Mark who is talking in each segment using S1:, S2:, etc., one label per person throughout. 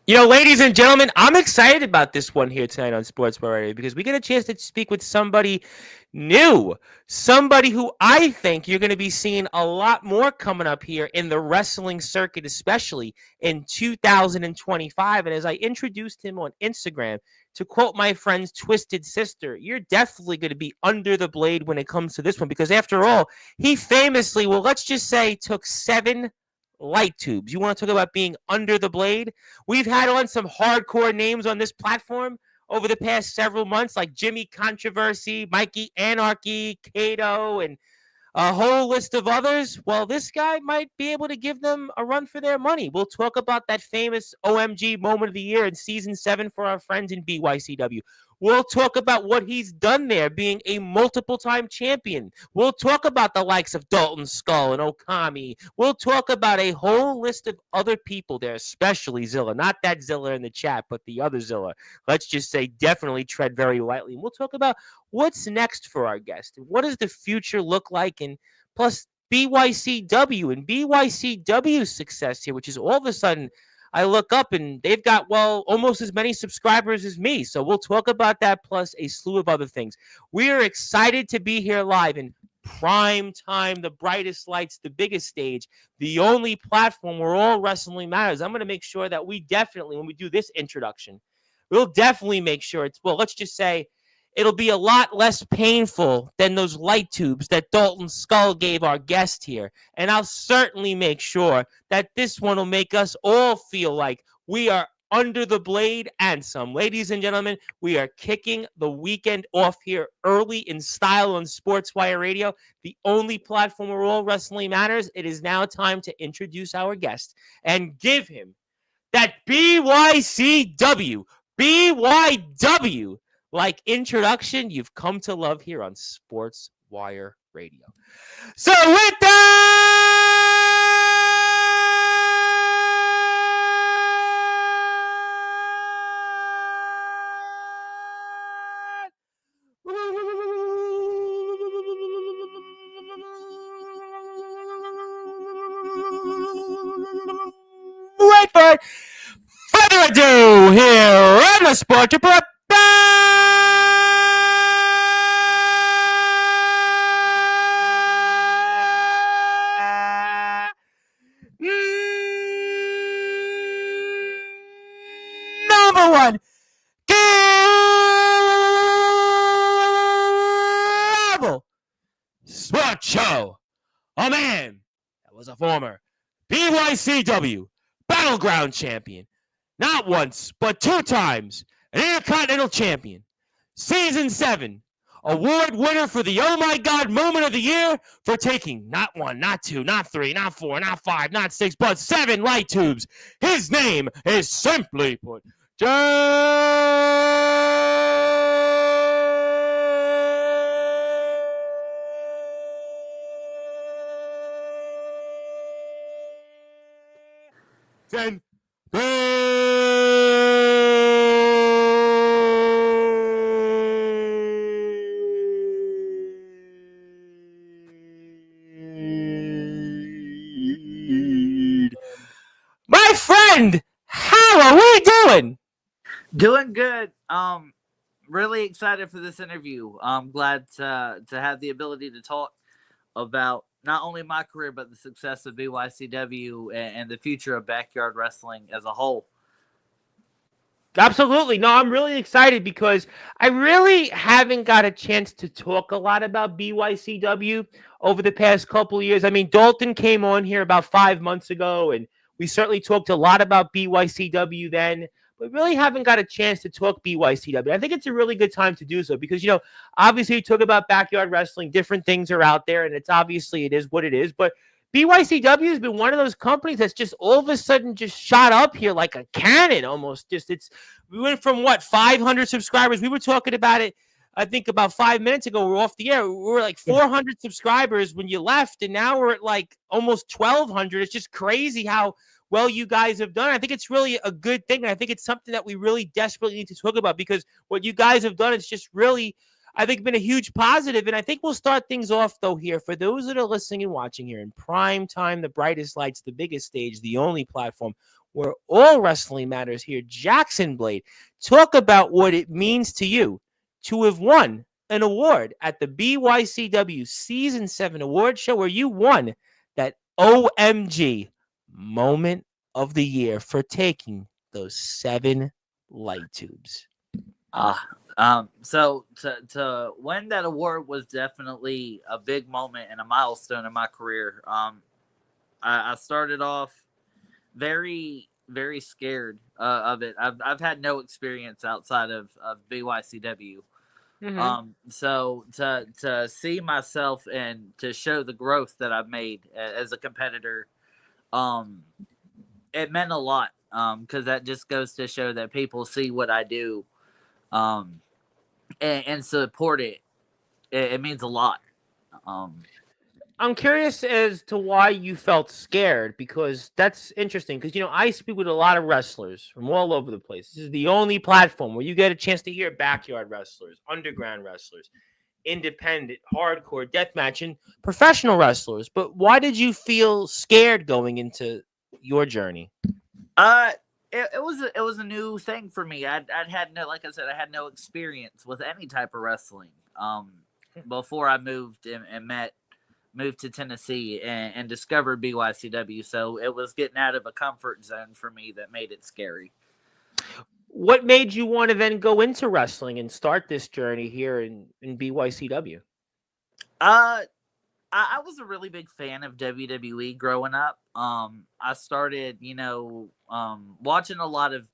S1: Ladies and gentlemen, I'm excited about this one here tonight on Sportswire Radio because we get a chance to speak with somebody new, somebody who I think you're going to be seeing a lot more coming up here in the wrestling circuit, especially in 2025. And as I introduced him on Instagram, to quote my friend's Twisted Sister, you're definitely going to be under the blade when it comes to this one because, after all, he famously, well, let's just say, took 7 light tubes. You want to talk about being under the blade? We've had on some hardcore names on this platform over the past several months, like Jimmy Controversy, Mikey Anarchy, Kato, and a whole list of others. Well, this guy might be able to give them a run for their money. We'll talk about that famous OMG moment of the year in season 7 for our friends in BYCW. We'll talk about what he's done there, being a multiple-time champion. We'll talk about the likes of Dalton Skull and Okami. We'll talk about a whole list of other people there, especially Zilla. Not that Zilla in the chat, but the other Zilla. Let's just say definitely tread very lightly. And we'll talk about what's next for our guest. What does the future look like? And plus BYCW and BYCW's success here, which is all of a sudden I look up and they've got, well, almost as many subscribers as me. So we'll talk about that plus a slew of other things. We are excited to be here live in prime time, the brightest lights, the biggest stage, the only platform where all wrestling matters. I'm going to make sure that we definitely, when we do this introduction, we'll definitely make sure it's, well, let's just say it'll be a lot less painful than those light tubes that Dalton Skull gave our guest here. And I'll certainly make sure that this one will make us all feel like we are under the blade and some. Ladies and gentlemen, we are kicking the weekend off here early in style on Sportswire Radio, the only platform where all wrestling matters. It is now time to introduce our guest and give him that BYCW like introduction you've come to love here on Sportswire Radio. So with that, wait for it. Further ado, here on the Sport Report. Number one, Global Sports Show. A man that was a former BYCW Battleground champion. Not once, but 2 times an Intercontinental champion. Season 7, award winner for the Oh My God moment of the year for taking not 1, not 2, not 3, not 4, not 5, not 6, but 7 light tubes. His name is simply put, Jason. My friend, how are we doing?
S2: Doing good. Really excited for this interview. I'm glad to have the ability to talk about not only my career, but the success of BYCW and the future of backyard wrestling as a whole.
S1: Absolutely. No, I'm really excited because I really haven't got a chance to talk a lot about BYCW over the past couple of years. I mean, Dalton came on here about 5 months ago, and we certainly talked a lot about BYCW then, but really haven't got a chance to talk BYCW. I think it's a really good time to do so because, obviously you talk about backyard wrestling, different things are out there, and it is what it is, but BYCW has been one of those companies that's just all of a sudden just shot up here like a cannon almost. We went from 500 subscribers. We were talking about it, I think about 5 minutes ago. We were off the air. We were like 400 subscribers when you left, and now we're at like almost 1,200. It's just crazy how well you guys have done. I think it's really a good thing. And I think it's something that we really desperately need to talk about because what you guys have done is just really, I think, been a huge positive. And I think we'll start things off, though, here. For those that are listening and watching here in prime time, the brightest lights, the biggest stage, the only platform where all wrestling matters here. Jackson Blade, talk about what it means to you to have won an award at the BYCW Season 7 award show where you won that OMG moment of the year for taking those 7 light tubes.
S2: So to win that award was definitely a big moment and a milestone in my career. I started off very, very scared of it. I've had no experience outside of BYCW.
S1: Mm-hmm.
S2: So to see myself and to show the growth that I've made as a competitor, it meant a lot. Because that just goes to show that people see what I do, and support it. It means a lot.
S1: I'm curious as to why you felt scared because that's interesting. Because, I speak with a lot of wrestlers from all over the place. This is the only platform where you get a chance to hear backyard wrestlers, underground wrestlers, independent, hardcore, deathmatch, and professional wrestlers. But why did you feel scared going into your journey?
S2: It was a new thing for me. I'd had no, like I said, I had no experience with any type of wrestling. Before I moved and moved to Tennessee and discovered BYCW. So it was getting out of a comfort zone for me that made it scary.
S1: What made you want to then go into wrestling and start this journey here in BYCW?
S2: I was a really big fan of WWE growing up. I started, watching a lot of,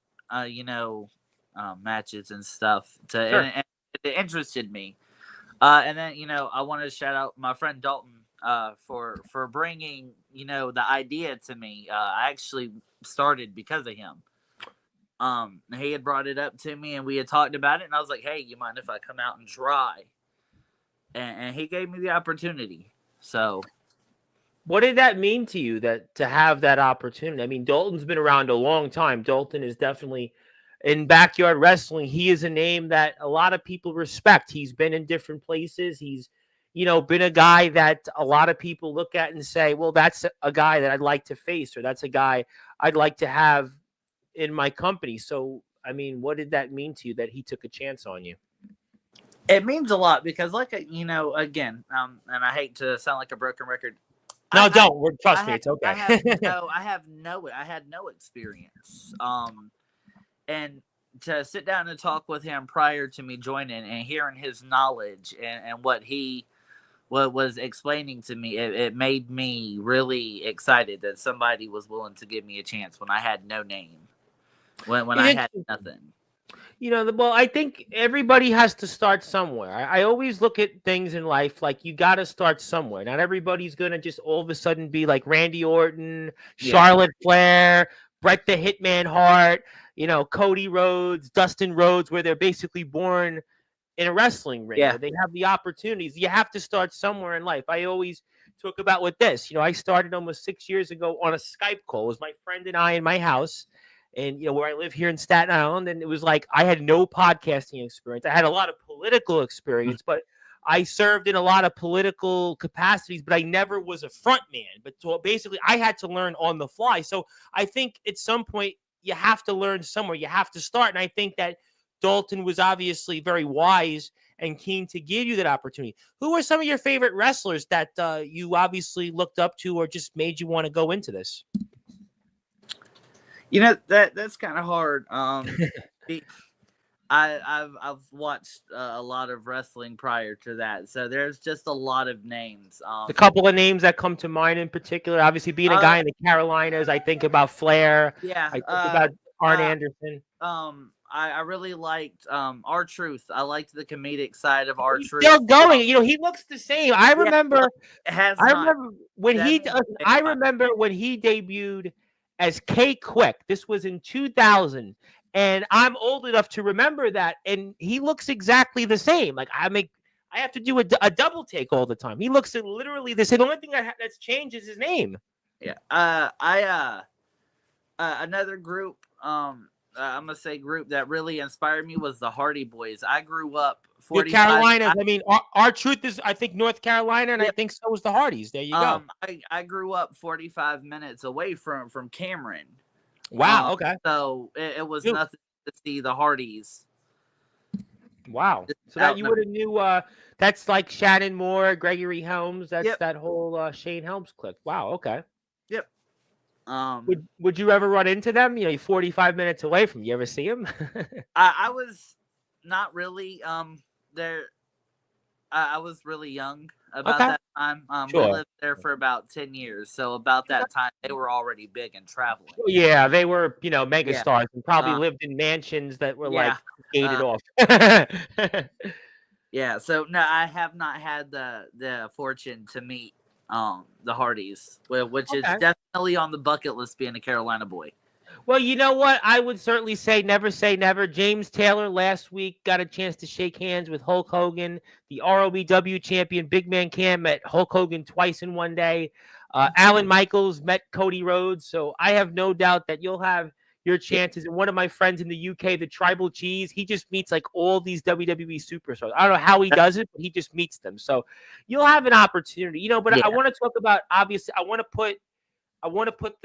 S2: matches and stuff and it interested me. And then, I wanted to shout out my friend Dalton for bringing, the idea to me. I actually started because of him. He had brought it up to me and we had talked about it. And I was like, hey, you mind if I come out and try? And he gave me the opportunity. So
S1: what did that mean to you to have that opportunity? I mean, Dalton's been around a long time. Dalton is definitely in backyard wrestling. He is a name that a lot of people respect. He's been in different places. He's, been a guy that a lot of people look at and say, well, that's a guy that I'd like to face, or that's a guy I'd like to have in my company. So, I mean, what did that mean to you that he took a chance on you?
S2: it means a lot because, like, again, and I hate to sound like a broken record.
S1: No, don't. Trust me, it's okay.
S2: I had no experience. And to sit down and talk with him prior to me joining and hearing his knowledge and what was explaining to me, it made me really excited that somebody was willing to give me a chance when I had no name, when I had nothing.
S1: Well, I think everybody has to start somewhere. I always look at things in life like you got to start somewhere. Not everybody's going to just all of a sudden be like Randy Orton, Charlotte Flair, Bret the Hitman Hart, Cody Rhodes, Dustin Rhodes, where they're basically born in a wrestling ring.
S2: Yeah.
S1: They have the opportunities. You have to start somewhere in life. I always talk about with this. I started almost 6 years ago on a Skype call. It was my friend and I in my house. And, where I live here in Staten Island. And it was like I had no podcasting experience. I had a lot of political experience, but I served in a lot of political capacities, but I never was a front man. But so basically, I had to learn on the fly. So I think at some point, you have to learn somewhere. You have to start. And I think that Dalton was obviously very wise and keen to give you that opportunity. Who are some of your favorite wrestlers that you obviously looked up to or just made you want to go into this?
S2: That's kind of hard. I've watched a lot of wrestling prior to that, so there's just a lot of names.
S1: A couple of names that come to mind in particular, obviously being a guy in the Carolinas, I think about Flair.
S2: Yeah,
S1: I think about Arn Anderson.
S2: I really liked R-Truth. I liked the comedic side of R-Truth.
S1: Still going. He looks the same. I remember. I remember when he debuted as K Quick. This was in 2000, and I'm old enough to remember that. And he looks exactly the same. Like I have to do a double take all the time. He looks literally the same. The only thing that's changed is his name.
S2: Yeah. Another group. I'm gonna say group that really inspired me was the Hardy Boys. I grew up.
S1: The Carolinas. I mean, R-Truth is, I think, North Carolina, and I think so was the Hardys. There you go.
S2: I grew up 45 minutes away from Cameron.
S1: Wow. Okay.
S2: So it was
S1: Dude,
S2: nothing to see the Hardys.
S1: wow.
S2: just
S1: So that
S2: out
S1: you
S2: and
S1: would have knew. That's like Shannon Moore, Gregory Helms. That's
S2: Yep.
S1: that whole Shane Helms clique. Wow. Okay.
S2: Yep.
S1: Would you ever run into them? You know, you're 45 minutes away from. You ever see them?
S2: I was not really there. I was really young about
S1: Okay.
S2: that time. We
S1: Sure.
S2: lived there for about 10 years, so about that time they were already big and traveling.
S1: Yeah, they were, mega
S2: Yeah.
S1: stars and probably
S2: Uh,
S1: lived in mansions that were like
S2: yeah.
S1: gated off.
S2: Yeah. So no, I have not had the fortune to meet the Hardys, which is
S1: Okay.
S2: definitely on the bucket list being a Carolina boy.
S1: Well, you know what? I would certainly say never. James Taylor last week got a chance to shake hands with Hulk Hogan, the ROBW champion. Big Man Cam met Hulk Hogan twice in one day. Alan Michaels met Cody Rhodes. So I have no doubt that you'll have your chances. And one of my friends in the UK, the Tribal Cheese, he just meets like all these WWE superstars. I don't know how he does it, but he just meets them. So you'll have an opportunity, but I
S2: Yeah.
S1: want to talk about, obviously, I want to put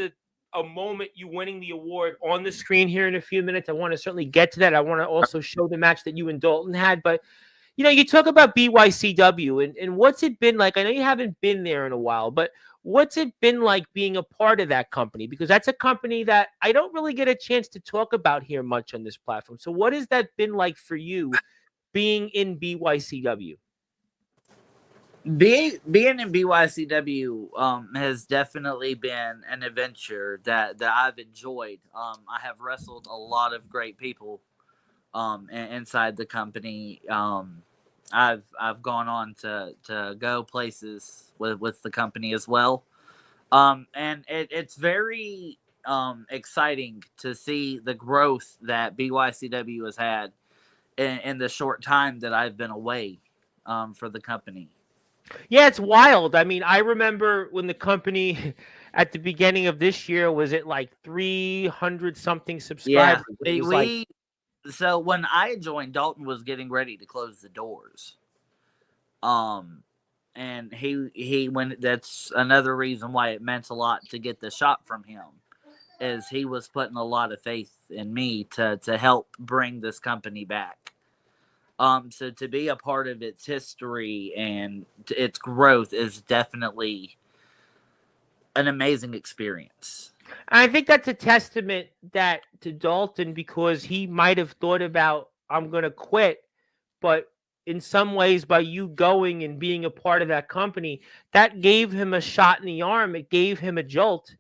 S1: a moment you winning the award on the screen here in a few minutes. I want to certainly get to that. I want to also show the match that you and Dalton had. But, you talk about BYCW and what's it been like? I know you haven't been there in a while, but what's it been like being a part of that company? Because that's a company that I don't really get a chance to talk about here much on this platform. So what has that been like for you being in BYCW?
S2: Being in BYCW has definitely been an adventure that I've enjoyed. I have wrestled a lot of great people inside the company. I've gone on to go places with the company as well. And it's very exciting to see the growth that BYCW has had in the short time that I've been away for the company.
S1: Yeah, it's wild. I mean, I remember when the company at the beginning of this year was at like 300 something
S2: Yeah,
S1: subscribers. It
S2: we,
S1: was like,
S2: we so when I joined, Dalton was getting ready to close the doors. Um, and he went. That's another reason why it meant a lot to get the shot from him, is he was putting a lot of faith in me to help bring this company back. So to be a part of its history and its growth is definitely an amazing experience.
S1: I think that's a testament that to Dalton because he might have thought about, I'm going to quit, but in some ways, by you going and being a part of that company, that gave him a shot in the arm. It gave him a jolt.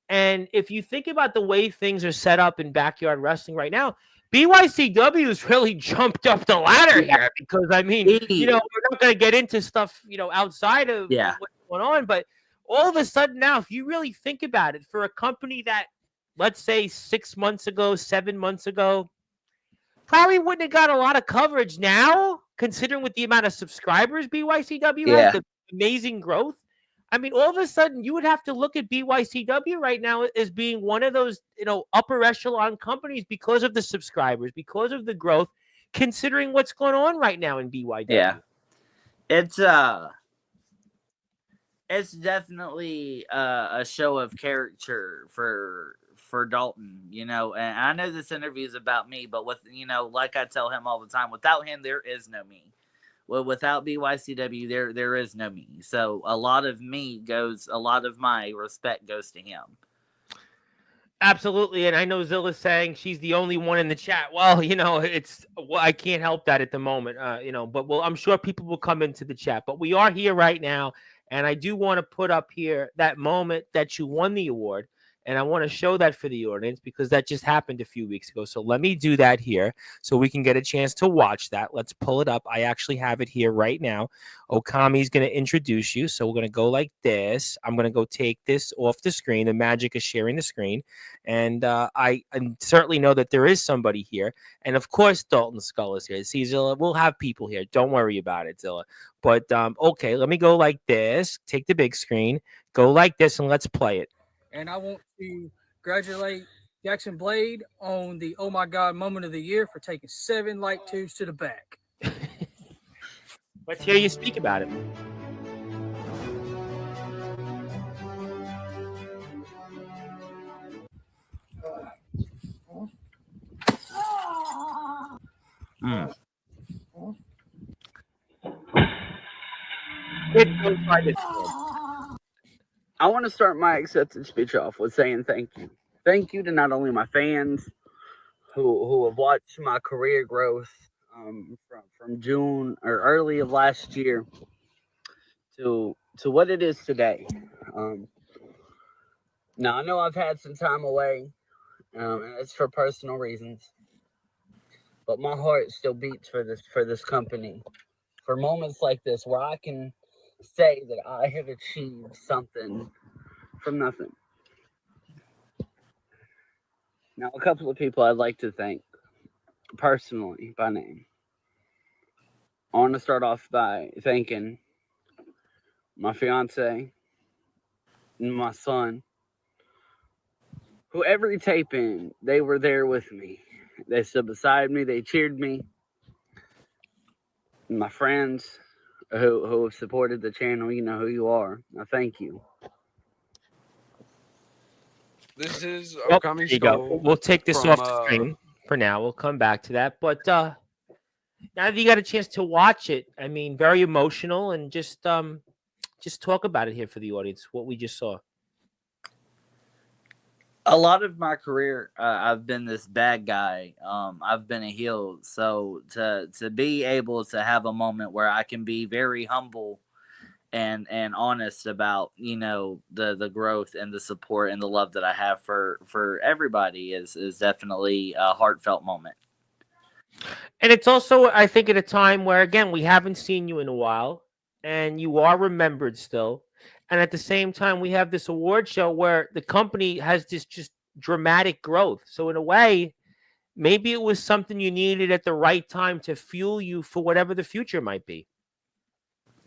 S1: And if you think about the way things are set up in backyard wrestling right now, BYCW has really jumped up the ladder here because, I mean, we're not going to get into stuff, outside of
S2: Yeah.
S1: what's going on. But all of a sudden now, if you really think about it, for a company that, let's say 6 months ago, 7 months ago, probably wouldn't have got a lot of coverage now, considering with the amount of subscribers BYCW has,
S2: Yeah.
S1: the amazing growth. I mean, all of a sudden, you would have to look at BYCW right now as being one of those, upper echelon companies because of the subscribers, because of the growth, considering what's going on right now in BYW.
S2: Yeah. It's definitely a show of character for Dalton, and I know this interview is about me, but like I tell him all the time, without him there is no me. Well, without BYCW there is no me. So a lot of my respect goes to him.
S1: Absolutely, and I know Zilla's saying she's the only one in the chat. Well, I can't help that at the moment, but I'm sure people will come into the chat. But we are here right now, and I do want to put up here that moment that you won the award, and I want to show that for the audience because that just happened a few weeks ago. So let me do that here so we can get a chance to watch that. Let's pull it up. I actually have it here right now. Okami's going to introduce you, so we're going to go like this. I'm going to go take this off the screen. The magic is sharing the screen. And I certainly know that there is somebody here. And of course, Dalton Skull is here. See, Zilla, we'll have people here. Don't worry about it, Zilla. But okay, let me go like this. Take the big screen. Go like this, and let's play it.
S3: And I want to congratulate Jackson Blade on the Oh My God moment of the year for taking 7 light tubes to the back.
S1: Let's hear you speak about it.
S2: Mm.
S4: I want to start my acceptance speech off with saying thank you. Thank you to not only my fans who have watched my career growth from June or early of last year to what it is today. Um, Now I know I've had some time away, and it's for personal reasons, but my heart still beats for this company. For moments like this where I can say that I have achieved something from nothing. Now, a couple of people I'd like to thank personally by name. I want to start off by thanking my fiance and my son, who every taping they were there with me. They stood beside me, they cheered me. And my friends who have supported the channel, you know who you are. I thank you.
S5: This is
S1: Well,
S5: Okami
S1: there you go.
S5: Skull
S1: We'll take this
S5: from,
S1: off the screen for now. We'll come back to that. But now that you got a chance to watch it, I mean, very emotional, and just talk about it here for the audience, what we just saw.
S2: A lot of my career, I've been this bad guy. I've been a heel. So to be able to have a moment where I can be very humble and honest about, you know, the growth and the support and the love that I have for everybody is definitely a heartfelt moment.
S1: And it's also, I think, at a time where, again, we haven't seen you in a while, and you are remembered still. And at the same time, we have this award show where the company has this just dramatic growth. So in a way, maybe it was something you needed at the right time to fuel you for whatever the future might be.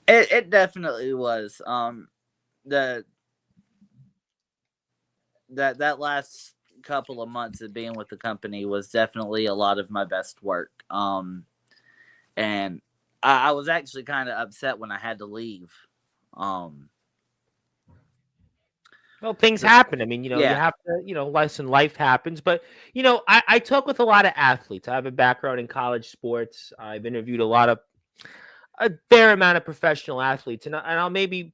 S2: It definitely was. The that last couple of months of being with the company was definitely a lot of my best work. And I was actually kind of upset when I had to leave.
S1: Well, things happen. I mean, you
S2: Yeah.
S1: have to, life happens. But, I talk with a lot of athletes. I have a background in college sports. I've interviewed a fair amount of professional athletes. And I'll maybe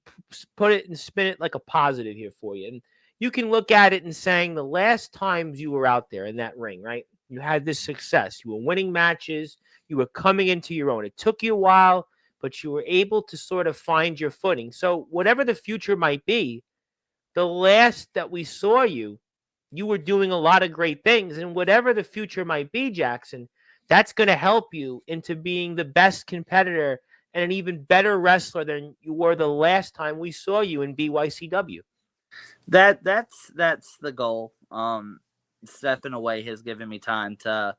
S1: put it and spin it like a positive here for you. And you can look at it and saying the last times you were out there in that ring, right? You had this success. You were winning matches. You were coming into your own. It took you a while, but you were able to sort of find your footing. So whatever the future might be, the last that we saw you, you were doing a lot of great things. And whatever the future might be, Jackson, that's going to help you into being the best competitor and an even better wrestler than you were the last time we saw you in BYCW.
S2: That's the goal. Stepping away has given me time to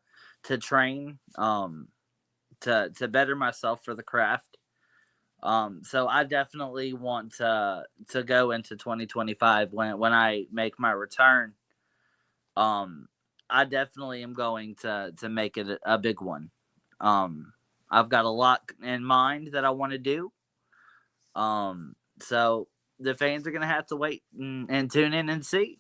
S2: train, to better myself for the craft. So I definitely want to go into 2025 when I make my return. I definitely am going to make it a big one. I've got a lot in mind that I want to do. So the fans are going to have to wait and tune in and see.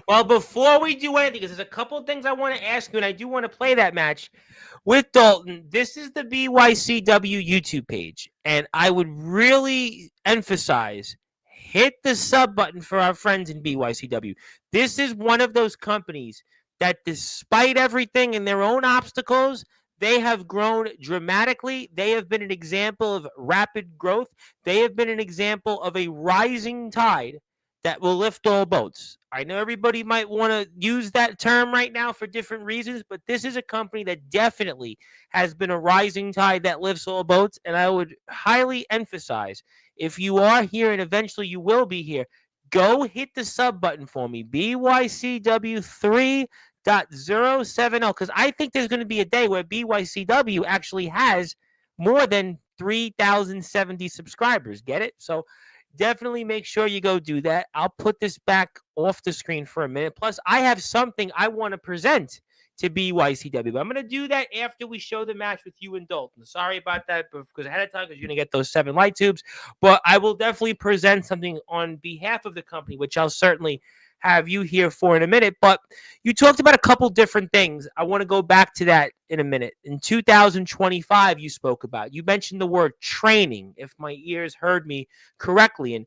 S1: Well, before we do anything, because there's a couple of things I want to ask you, and I do want to play that match with Dalton. This is the BYCW YouTube page, and I would really emphasize hit the sub button for our friends in BYCW. This is one of those companies that, despite everything and their own obstacles, they have grown dramatically. They have been an example of rapid growth. They have been an example of a rising tide that will lift all boats. I know everybody might want to use that term right now for different reasons, but this is a company that definitely has been a rising tide that lifts all boats. And I would highly emphasize, if you are here and eventually you will be here, go hit the sub button for me, BYCW 3.070, because I think there's going to be a day where BYCW actually has more than 3,070 subscribers. Get it? So definitely make sure you go do that. I'll put this back off the screen for a minute. Plus, I have something I want to present to BYCW, but I'm going to do that after we show the match with you and Dalton. Sorry about that, because ahead of time, because you're going to get those 7 light tubes. But I will definitely present something on behalf of the company, which I'll certainly have you here for in a minute. But you talked about a couple different things. I want to go back to that in a minute. In 2025, you spoke about, you mentioned the word training, if my ears heard me correctly. And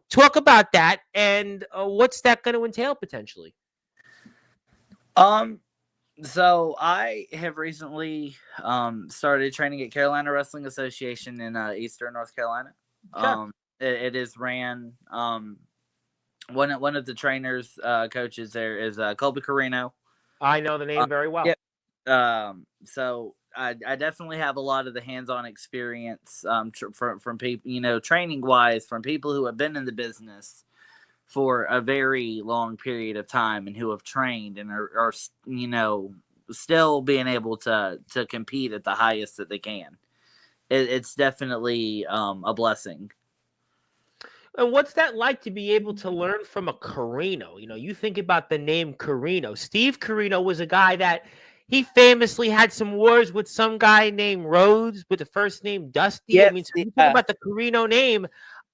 S1: talk about that and what's that going to entail potentially?
S2: So I have recently started training at Carolina Wrestling Association in Eastern North Carolina.
S1: Sure.
S2: It is ran one of the trainers coaches there is Colby Carino.
S1: I know the name very well.
S2: Yeah. So I definitely have a lot of the hands-on experience from people, training wise, from people who have been in the business for a very long period of time and who have trained and are still being able to compete at the highest that they can. It's definitely a blessing.
S1: And what's that like to be able to learn from a Carino? You think about the name Carino. Steve Carino was a guy that he famously had some wars with some guy named Rhodes with the first name Dusty.
S2: Yep,
S1: I mean, so you think about the Carino name.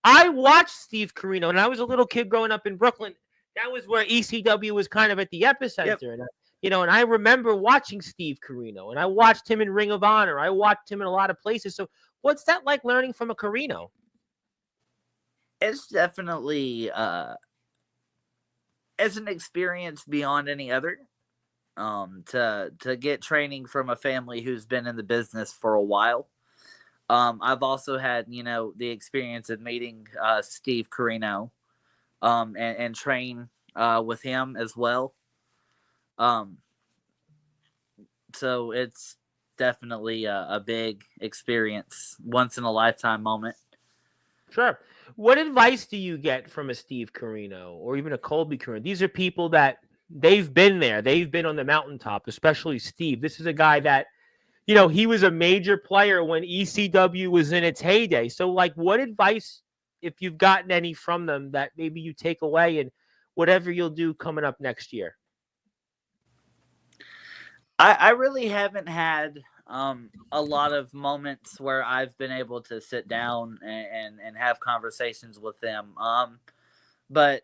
S1: I watched Steve Carino, and I was a little kid growing up in Brooklyn. That was where ECW was kind of at the epicenter. Yep. And I remember watching Steve Carino, and I watched him in Ring of Honor. I watched him in a lot of places. So what's that like learning from a Carino?
S2: It's definitely it's an experience beyond any other. To get training from a family who's been in the business for a while. I've also had, the experience of meeting Steve Carino and train with him as well. So it's definitely a big experience, once in a lifetime moment.
S1: Sure. What advice do you get from a Steve Carino or even a Colby Carino? These are people that they've been there. They've been on the mountaintop, especially Steve. This is a guy that, he was a major player when ECW was in its heyday. So, what advice, if you've gotten any from them, that maybe you take away and whatever you'll do coming up next year?
S2: I really haven't had a lot of moments where I've been able to sit down and have conversations with them. But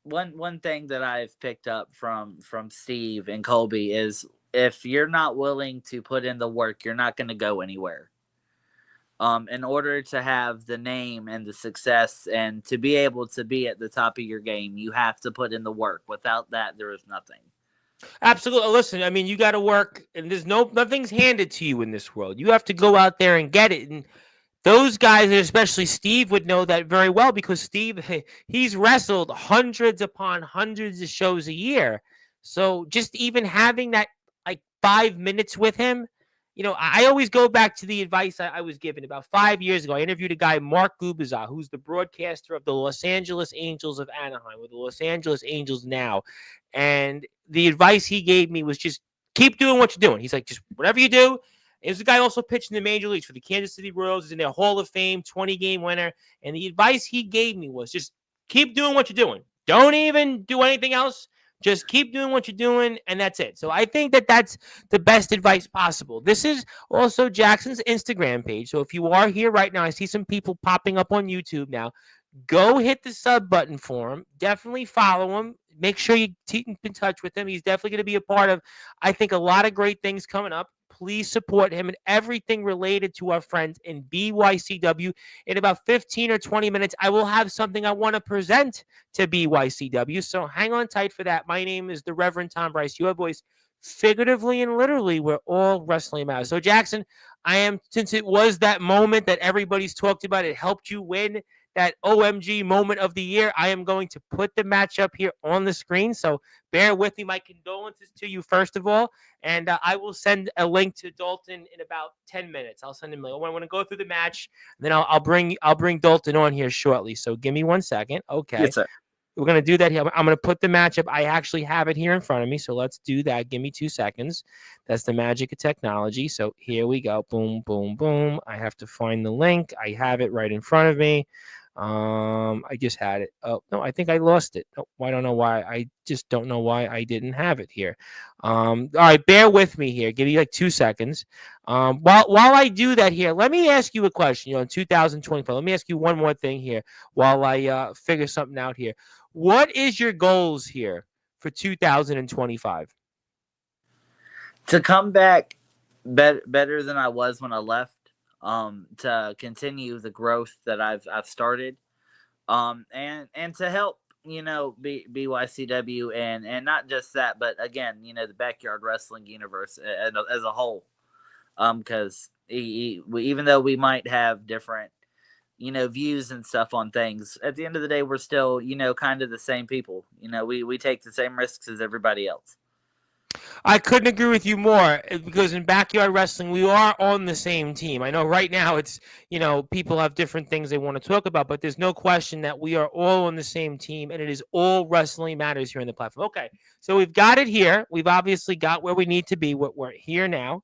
S2: one thing that I've picked up from Steve and Colby is if you're not willing to put in the work, you're not going to go anywhere. In order to have the name and the success and to be able to be at the top of your game, you have to put in the work. Without that, there is nothing.
S1: Absolutely. Listen, I mean, you got to work, and there's nothing's handed to you in this world. You have to go out there and get it. And those guys, especially Steve, would know that very well because Steve, he's wrestled hundreds upon hundreds of shows a year. So just even having that 5 minutes with him, I always go back to the advice I was given about 5 years ago. I interviewed a guy, Mark Gubazar, who's the broadcaster of the Los Angeles Angels of Anaheim, or the Los Angeles Angels now. And the advice he gave me was just keep doing what you're doing. He's like, just whatever you do. There's a guy also pitching in the major leagues for the Kansas City Royals. He's in their Hall of Fame, 20-game winner. And the advice he gave me was just keep doing what you're doing. Don't even do anything else. Just keep doing what you're doing, and that's it. So I think that's the best advice possible. This is also Jackson's Instagram page. So if you are here right now, I see some people popping up on YouTube now. Go hit the sub button for him. Definitely follow him. Make sure you keep in touch with him. He's definitely going to be a part of, I think, a lot of great things coming up. Please support him and everything related to our friends in BYCW. In about 15 or 20 minutes, I will have something I want to present to BYCW. So hang on tight for that. My name is the Reverend Tom Bryce. Your voice, figuratively and literally, where all wrestling matters. So Jackson, since it was that moment that everybody's talked about, it helped you win that OMG moment of the year, I am going to put the match up here on the screen. So bear with me. My condolences to you, first of all. And I will send a link to Dalton in about 10 minutes. I'll send him a link. I want to go through the match. And then I'll bring Dalton on here shortly. So give me 1 second. Okay.
S2: Yes, sir.
S1: We're going to do that here. I'm going to put the match up. I actually have it here in front of me. So let's do that. Give me 2 seconds. That's the magic of technology. So here we go. Boom, boom, boom. I have to find the link. I have it right in front of me. I just had it. Oh, no, I think I lost it. No, I don't know why. I just don't know why I didn't have it here. All right, bear with me here. Give me 2 seconds. While I do that here, let me ask you a question. In 2025, let me ask you one more thing here while I figure something out here. What is your goals here for 2025?
S2: To come back better than I was when I left. To continue the growth that I've started. And to help BYCW and not just that, but again, the backyard wrestling universe as a whole. Because even though we might have different views and stuff on things, at the end of the day, we're still kind of the same people. We take the same risks as everybody else.
S1: I couldn't agree with you more because in backyard wrestling, we are on the same team. I know right now it's, people have different things they want to talk about, but there's no question that we are all on the same team and it is all wrestling matters here in the platform. Okay, so we've got it here. We've obviously got where we need to be. We're here now.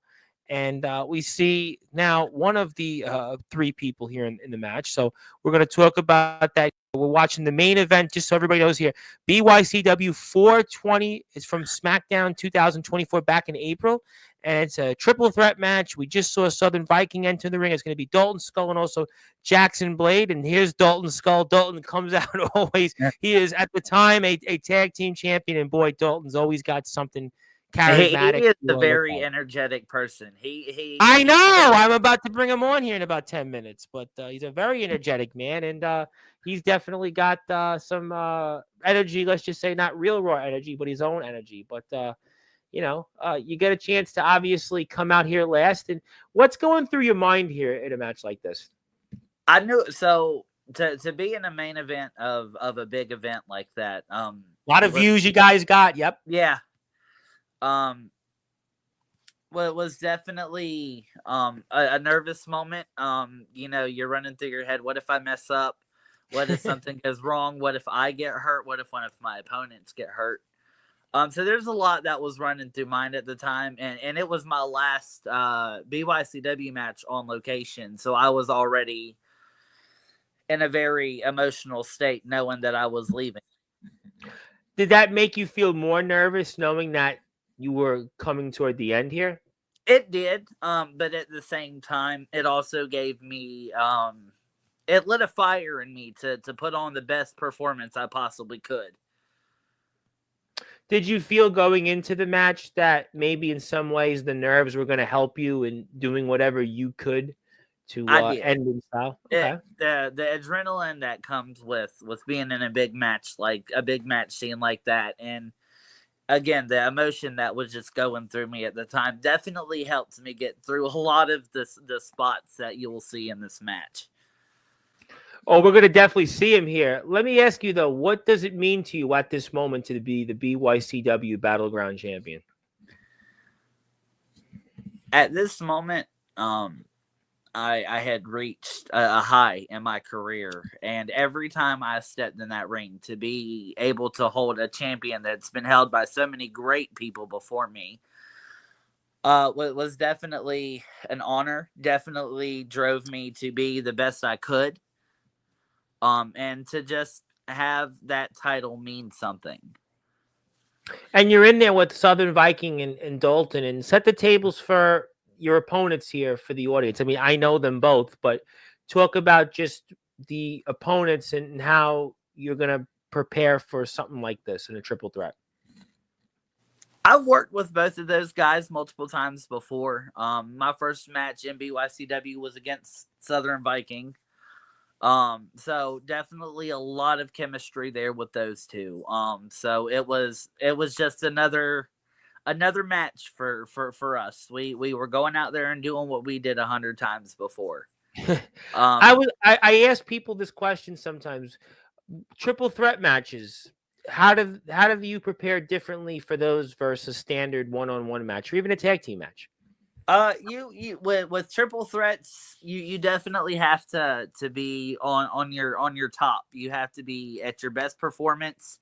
S1: And we see now one of the three people here in the match. So we're going to talk about that. We're watching the main event, just so everybody knows here. BYCW 420 is from SmackDown 2024 back in April. And it's a triple threat match. We just saw Southern Viking enter the ring. It's going to be Dalton Skull and also Jackson Blade. And here's Dalton Skull. Dalton comes out always. He is at the time a tag team champion. And boy, Dalton's always got something charismatic.
S2: He is a very energetic person.
S1: I know. I'm about to bring him on here in about 10 minutes, but he's a very energetic man, and he's definitely got some energy. Let's just say not real raw energy, but his own energy. But you get a chance to obviously come out here last. And what's going through your mind here in a match like this?
S2: I knew so to be in a main event of a big event like that. A
S1: lot of views you guys got. Yep.
S2: Yeah. Well, it was definitely a nervous moment. You're running through your head. What if I mess up? What if something goes wrong? What if I get hurt? What if one of my opponents get hurt? So there's a lot that was running through mind at the time, and it was my last BYCW match on location. So I was already in a very emotional state, knowing that I was leaving.
S1: Did that make you feel more nervous knowing that you were coming toward the end here?
S2: It did, but at the same time, it also gave me, it lit a fire in me to put on the best performance I possibly could.
S1: Did you feel going into the match that maybe in some ways the nerves were going to help you in doing whatever you could to end in style? Okay.
S2: The adrenaline that comes with being in a big match, like a big match scene like that, and again, the emotion that was just going through me at the time definitely helped me get through a lot of the spots that you will see in this match.
S1: Oh, we're going to definitely see him here. Let me ask you, though, what does it mean to you at this moment to be the BYCW Battleground Champion?
S2: At this moment, I had reached a high in my career, and every time I stepped in that ring, to be able to hold a champion that's been held by so many great people before me was definitely an honor. Definitely drove me to be the best I could, and to just have that title mean something.
S1: And you're in there with Southern Viking and Dalton, and set the tables for your opponents here for the audience. I mean, I know them both, but talk about just the opponents and how you're going to prepare for something like this in a triple threat.
S2: I've worked with both of those guys multiple times before. My first match in BYCW was against Southern Viking. So definitely a lot of chemistry there with those two. So it was just another match for us. We were going out there and doing what we did 100 times before.
S1: I ask people this question sometimes. Triple threat matches, how do you prepare differently for those versus standard one-on-one match or even a tag team match?
S2: You with triple threats, you definitely have to be on your top. You have to be at your best performance.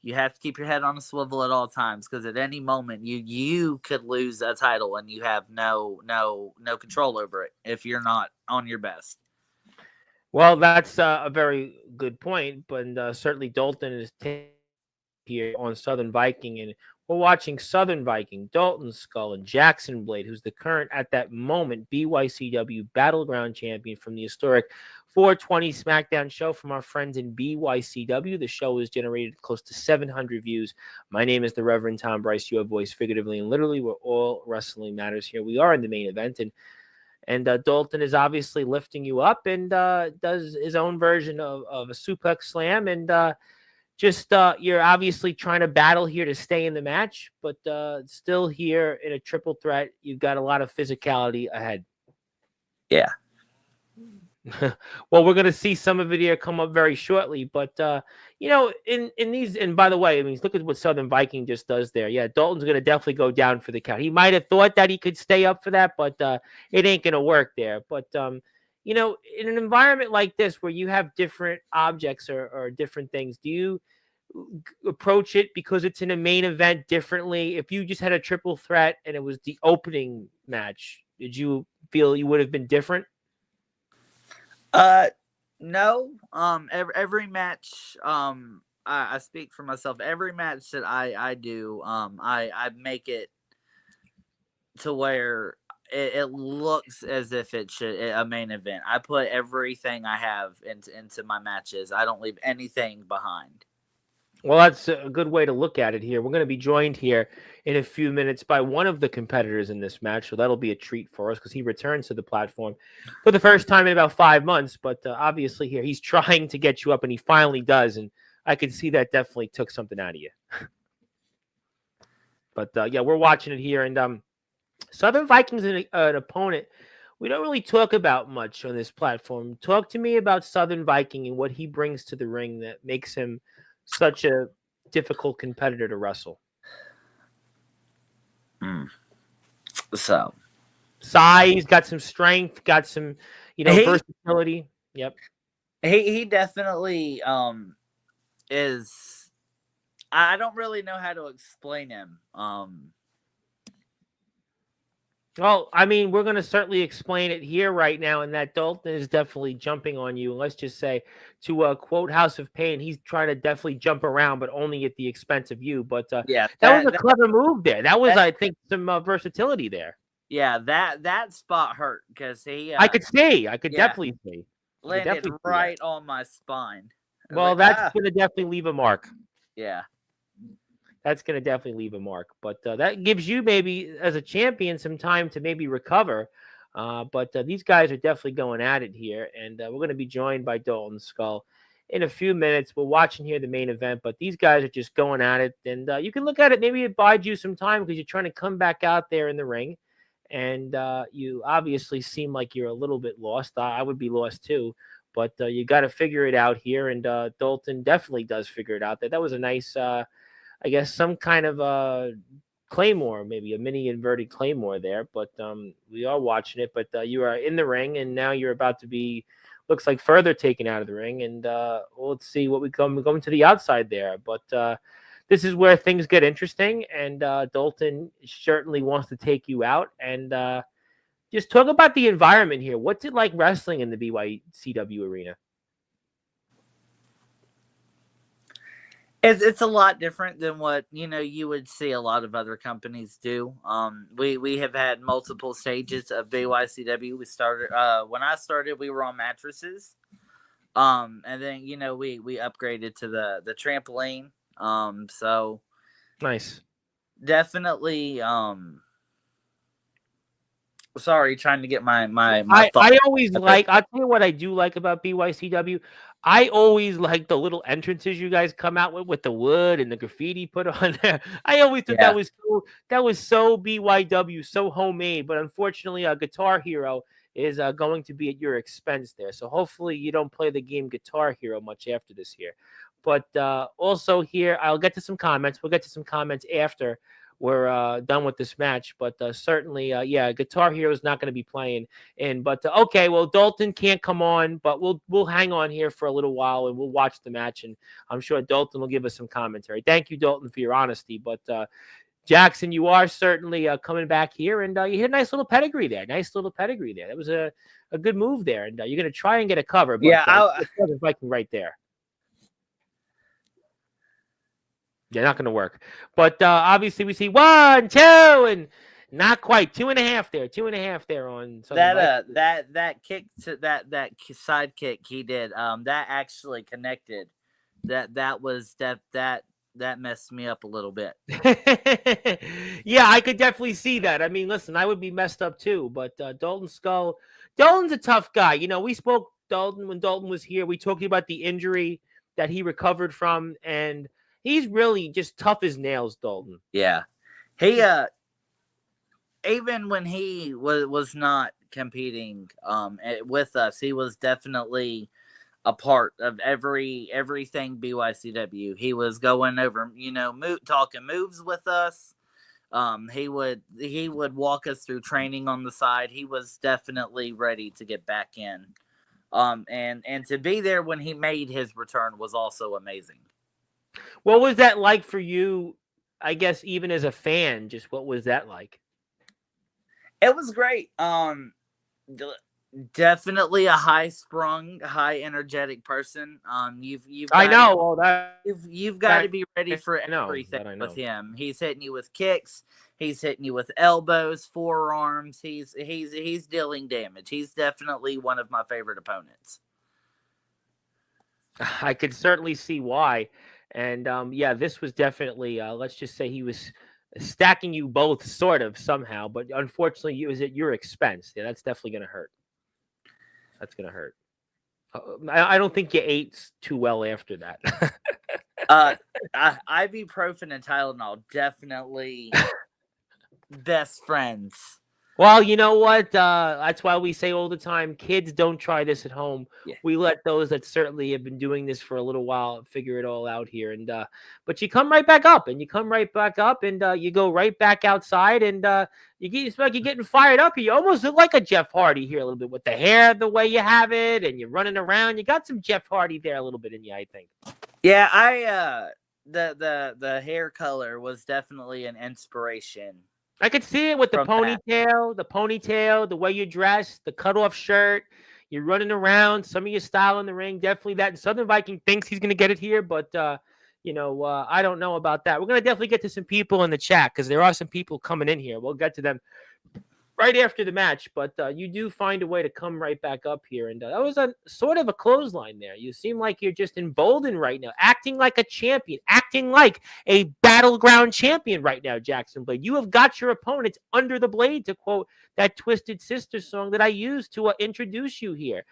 S2: You have to keep your head on a swivel at all times, because at any moment you could lose a title and you have no control over it if you're not on your best.
S1: Well, that's a very good point, but certainly Dalton is here on Southern Viking, and We're watching Southern Viking, Dalton Skull, and Jackson Blade, who's the current, at that moment, BYCW Battleground Champion from the historic 420 SmackDown show from our friends in BYCW. The show has generated close to 700 views. My name is the Reverend Tom Bryce, your voice, figuratively and literally, where all wrestling matters here. We are in the main event, and Dalton is obviously lifting you up and does his own version of a suplex slam. And you're obviously trying to battle here to stay in the match, but still here in a triple threat. You've got a lot of physicality ahead.
S2: Yeah.
S1: Well, we're going to see some of it here come up very shortly. But, in these, and by the way, I mean, look at what Southern Viking just does there. Yeah, Dalton's going to definitely go down for the count. He might have thought that he could stay up for that, but it ain't going to work there. But, in an environment like this where you have different objects or different things, do you approach it because it's in a main event differently? If you just had a triple threat and it was the opening match, did you feel you would have been different?
S2: No. Every match, I speak for myself. Every match that I do, I make it to where it looks as if it should a main event. I put everything I have into my matches. I don't leave anything behind.
S1: Well, that's a good way to look at it here. We're going to be joined here in a few minutes by one of the competitors in this match, so that'll be a treat for us because he returns to the platform for the first time in about 5 months. But obviously here, he's trying to get you up, and he finally does, and I can see that definitely took something out of you. But, yeah, we're watching it here, and Southern Vikings an opponent we don't really talk about much on this platform. Talk to me about Southern Viking and what he brings to the ring that makes him such a difficult competitor to wrestle.
S2: So,
S1: size, got some strength, got some, versatility. Yep.
S2: He definitely is. I don't really know how to explain him.
S1: Well, I mean, we're going to certainly explain it here right now, and that Dalton is definitely jumping on you. Let's just say, to quote House of Pain, he's trying to definitely jump around, but only at the expense of you. But
S2: yeah,
S1: that was a clever move there. That was, I think, some versatility there.
S2: Yeah, that spot hurt because he.
S1: I could see. I could definitely see.
S2: Landed right on my spine.
S1: Well, that's going to definitely leave a mark.
S2: Yeah.
S1: That's going to definitely leave a mark. But that gives you maybe, as a champion, some time to maybe recover. But these guys are definitely going at it here. And we're going to be joined by Dalton Skull in a few minutes. We're watching here the main event. But these guys are just going at it. And you can look at it. Maybe it buys you some time because you're trying to come back out there in the ring. And you obviously seem like you're a little bit lost. I would be lost too. But you got to figure it out here. And Dalton definitely does figure it out. That was a nice... I guess some kind of claymore, maybe a mini inverted claymore there, but we are watching it. But you are in the ring, and now you're about to be, looks like, further taken out of the ring. And let's see what we're going to the outside there. But this is where things get interesting, and Dalton certainly wants to take you out. And just talk about the environment here. What's it like wrestling in the BYCW arena?
S2: It's a lot different than what you would see a lot of other companies do. We have had multiple stages of BYCW. We started when I started, we were on mattresses, and then we upgraded to the trampoline. So
S1: nice,
S2: definitely. Sorry, trying to get my
S1: I always like. I'll tell you what I do like about BYCW. I always like the little entrances you guys come out with the wood and the graffiti put on there. I always thought that was so BYW, so homemade. But unfortunately, Guitar Hero is going to be at your expense there. So hopefully you don't play the game Guitar Hero much after this here. But also here, I'll get to some comments. We'll get to some comments after we're done with this match, but certainly, Guitar Hero is not going to be playing in. But okay, well, Dalton can't come on, but we'll hang on here for a little while and we'll watch the match, and I'm sure Dalton will give us some commentary. Thank you, Dalton, for your honesty. But Jackson, you are certainly coming back here, and you hit a nice little pedigree there. That was a good move there, and you're going to try and get a cover. But, Viking right there. Yeah, not going to work. But obviously, we see 1, 2, and not quite 2.5 there. 2.5 there on Southern Vikings.
S2: That kick to that side kick he did, that actually connected. That messed me up a little bit.
S1: Yeah, I could definitely see that. I mean, listen, I would be messed up too. But Dalton's a tough guy. We spoke Dalton when Dalton was here. We talked about the injury that he recovered from, and he's really just tough as nails, Dalton.
S2: Yeah, he even when he was not competing with us, he was definitely a part of everything BYCW. He was going over, talking moves with us. He would walk us through training on the side. He was definitely ready to get back in. And to be there when he made his return was also amazing.
S1: What was that like for you? I guess even as a fan, just what was that like?
S2: It was great. Definitely a high-sprung, high-energetic person. You've
S1: I know all that.
S2: You've got to be ready for everything with him. He's hitting you with kicks. He's hitting you with elbows, forearms. He's dealing damage. He's definitely one of my favorite opponents.
S1: I could certainly see why. And yeah, this was definitely, let's just say he was stacking you both sort of somehow, but unfortunately it was at your expense. Yeah, that's definitely going to hurt. That's going to hurt. I don't think you ate too well after that.
S2: Ibuprofen and Tylenol, definitely best friends.
S1: Well, you know what? That's why we say all the time, kids, don't try this at home. Yeah. We let those that certainly have been doing this for a little while figure it all out here. And but you come right back up, and you go right back outside, and it's like you're getting fired up. You almost look like a Jeff Hardy here a little bit with the hair the way you have it, and you're running around. You got some Jeff Hardy there a little bit in you, I think.
S2: Yeah, the hair color was definitely an inspiration.
S1: I could see it with the ponytail, the way you dress, the cutoff shirt. You're running around. Some of your style in the ring, definitely that. And Southern Viking thinks he's going to get it here, but I don't know about that. We're going to definitely get to some people in the chat because there are some people coming in here. We'll get to them right after the match, but you do find a way to come right back up here. And that was a sort of a clothesline there. You seem like you're just emboldened right now, acting like a champion, acting like a battleground champion right now, Jackson Blade. You have got your opponents under the blade, to quote that Twisted Sister song that I used to introduce you here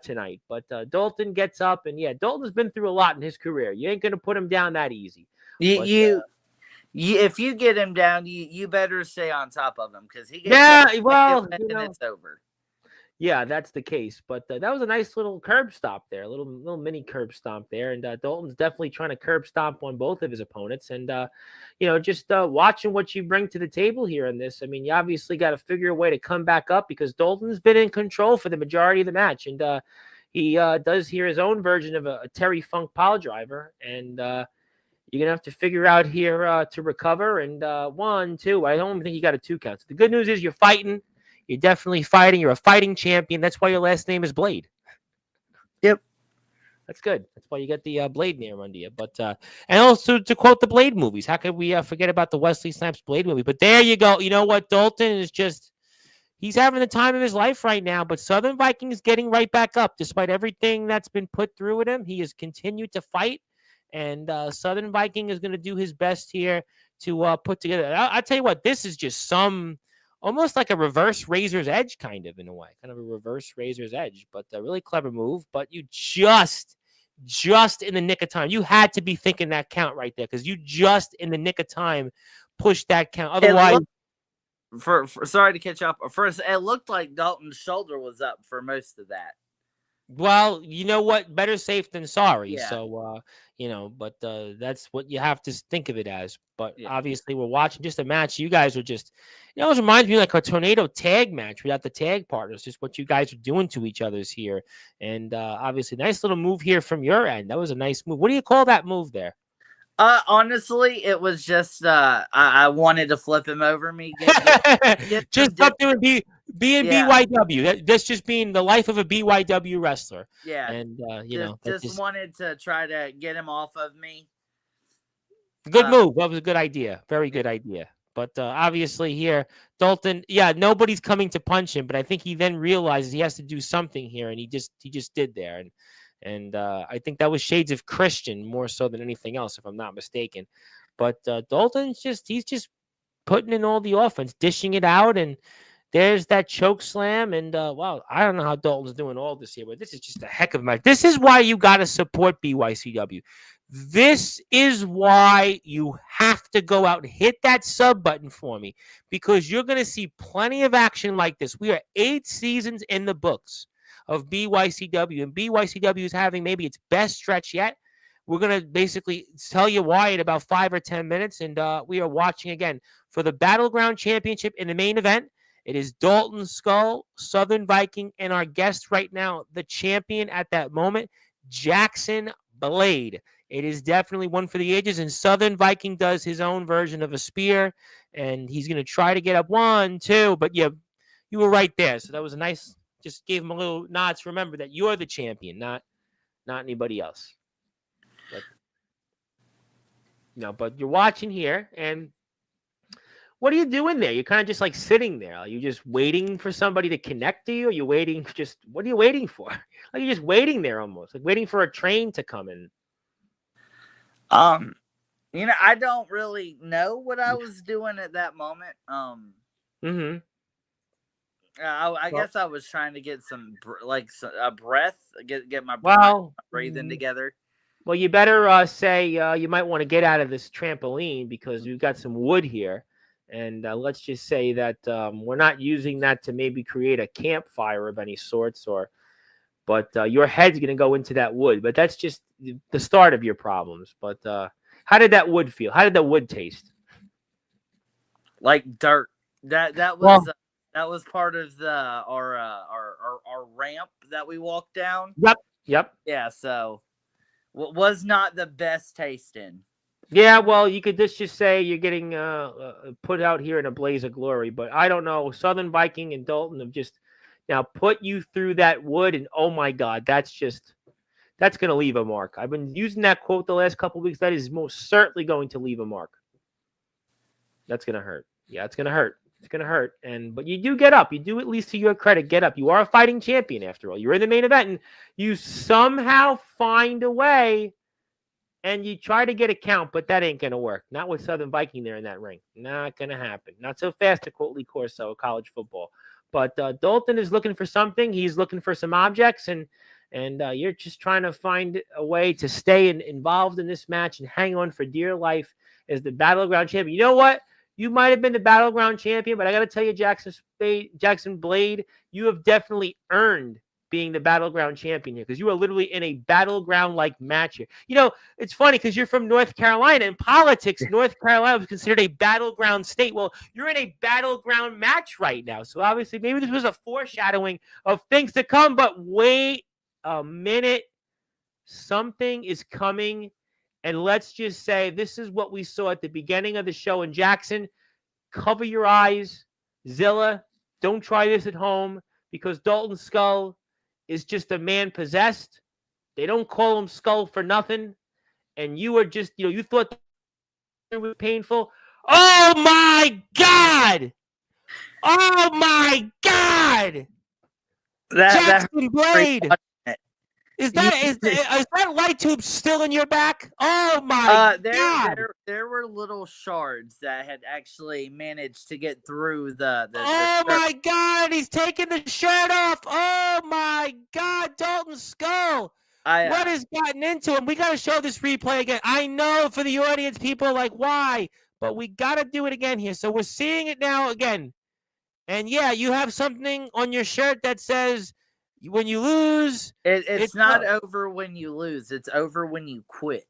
S1: tonight. But Dalton gets up, and yeah, Dalton's been through a lot in his career. You ain't going to put him down that easy.
S2: If you get him down, you better stay on top of him because he gets it's over.
S1: Yeah, that's the case. But that was a nice little curb stop there, a little mini curb stomp there. And Dalton's definitely trying to curb stomp on both of his opponents. And just watching what you bring to the table here in this. I mean, you obviously got to figure a way to come back up because Dalton's been in control for the majority of the match, and he does hear his own version of a Terry Funk pile driver, and you're going to have to figure out here to recover. And 1, 2, I don't think you got a 2 count. So the good news is you're fighting. You're definitely fighting. You're a fighting champion. That's why your last name is Blade.
S2: Yep.
S1: That's good. That's why you got the Blade name under you. But and also to quote the Blade movies, how could we forget about the Wesley Snipes Blade movie? But there you go. You know what? Dalton is he's having the time of his life right now. But Southern Viking is getting right back up. Despite everything that's been put through with him, he has continued to fight. And Southern Viking is going to do his best here to put together. I'll tell you what, this is just almost like a reverse Razor's Edge kind of in a way, kind of a reverse Razor's Edge, but a really clever move. But you just in the nick of time, you had to be thinking that count right there because you just in the nick of time pushed that count. Otherwise,
S2: sorry to catch up. First, it looked like Dalton's shoulder was up for most of that.
S1: Well, you know what? Better safe than sorry.
S2: Yeah.
S1: So, but that's what you have to think of it as. But obviously, we're watching just a match. You guys are just, it reminds me like a tornado tag match without the tag partners. Just what you guys are doing to each other's here. And obviously, nice little move here from your end. That was a nice move. What do you call that move there?
S2: Honestly, it was just I wanted to flip him over me.
S1: Just up doing BYW. That's just being the life of a BYW wrestler.
S2: Yeah,
S1: and
S2: just wanted to try to get him off of me.
S1: Good move. That was a good idea. Very good idea. But obviously here, Dalton, yeah, nobody's coming to punch him, but I think he then realizes he has to do something here, and he just did there, and I think that was shades of Christian more so than anything else, if I'm not mistaken. But Dalton's he's just putting in all the offense, dishing it out, and there's that choke slam. And wow, I don't know how Dalton's doing all this here, but this is just a heck of a match. This is why you got to support BYCW. This is why you have to go out and hit that sub button for me, because you're going to see plenty of action like this. We are 8 seasons in the books of BYCW, and BYCW is having maybe its best stretch yet. We're going to basically tell you why in about 5 or 10 minutes, and we are watching again for the Battleground Championship in the main event. It is Dalton Skull, Southern Viking, and our guest right now, the champion at that moment, Jackson Blade. It is definitely one for the ages, and Southern Viking does his own version of a spear, and he's going to try to get up 1, 2, but yeah, you were right there. So that was a nice, just gave him a little nod to remember that you're the champion, not anybody else. But, but you're watching here, and what are you doing there? You're kind of just like sitting there. Are you just waiting for somebody to connect to you? Are you waiting what are you waiting for? Like you're just waiting there almost, like waiting for a train to come in.
S2: I don't really know what I was doing at that moment. I guess I was trying to get a breath, get my breathing together.
S1: Well, you better say you might want to get out of this trampoline because we've got some wood here. And let's just say that we're not using that to maybe create a campfire of any sorts, but your head's going to go into that wood. But that's just the start of your problems. But how did that wood feel? How did the wood taste?
S2: Like dirt. That was part of our ramp that we walked down.
S1: Yep.
S2: Yeah. So was not the best tasting.
S1: Yeah, well, you could just say you're getting put out here in a blaze of glory, but I don't know. Southern Viking and Dalton have just now put you through that wood, and oh my God, that's going to leave a mark. I've been using that quote the last couple of weeks. That is most certainly going to leave a mark. That's going to hurt. Yeah, it's going to hurt. It's going to hurt. But you do get up. You do, at least to your credit, get up. You are a fighting champion after all. You're in the main event, and you somehow find a way. And you try to get a count, but that ain't going to work. Not with Southern Viking there in that ring. Not going to happen. Not so fast, to quote Lee Corso, college football. But Dalton is looking for something. He's looking for some objects, and you're just trying to find a way to stay involved in this match and hang on for dear life as the Battleground champion. You know what? You might have been the Battleground champion, but I got to tell you, Jackson Blade, you have definitely earned being the Battleground champion here, because you are literally in a battleground-like match here. It's funny because you're from North Carolina. In politics, North Carolina was considered a battleground state. Well, you're in a battleground match right now. So obviously maybe this was a foreshadowing of things to come, but wait a minute. Something is coming, and let's just say this is what we saw at the beginning of the show. And Jackson, cover your eyes. Zilla, don't try this at home, because Dalton Skull is just a man possessed. They don't call him Skull for nothing. And you are just, you thought it was painful. Oh my God! Oh my God! Jackson Blade! Is that light tube still in your back? Oh my God!
S2: There were little shards that had actually managed to get through the
S1: my God! He's taking the shirt off. Oh my God! Dalton Skull. What has gotten into him? We got to show this replay again. I know for the audience, people are like, why? But we got to do it again here. So we're seeing it now again. And yeah, you have something on your shirt that says, when you lose,
S2: it's not over when you lose. It's over when you quit.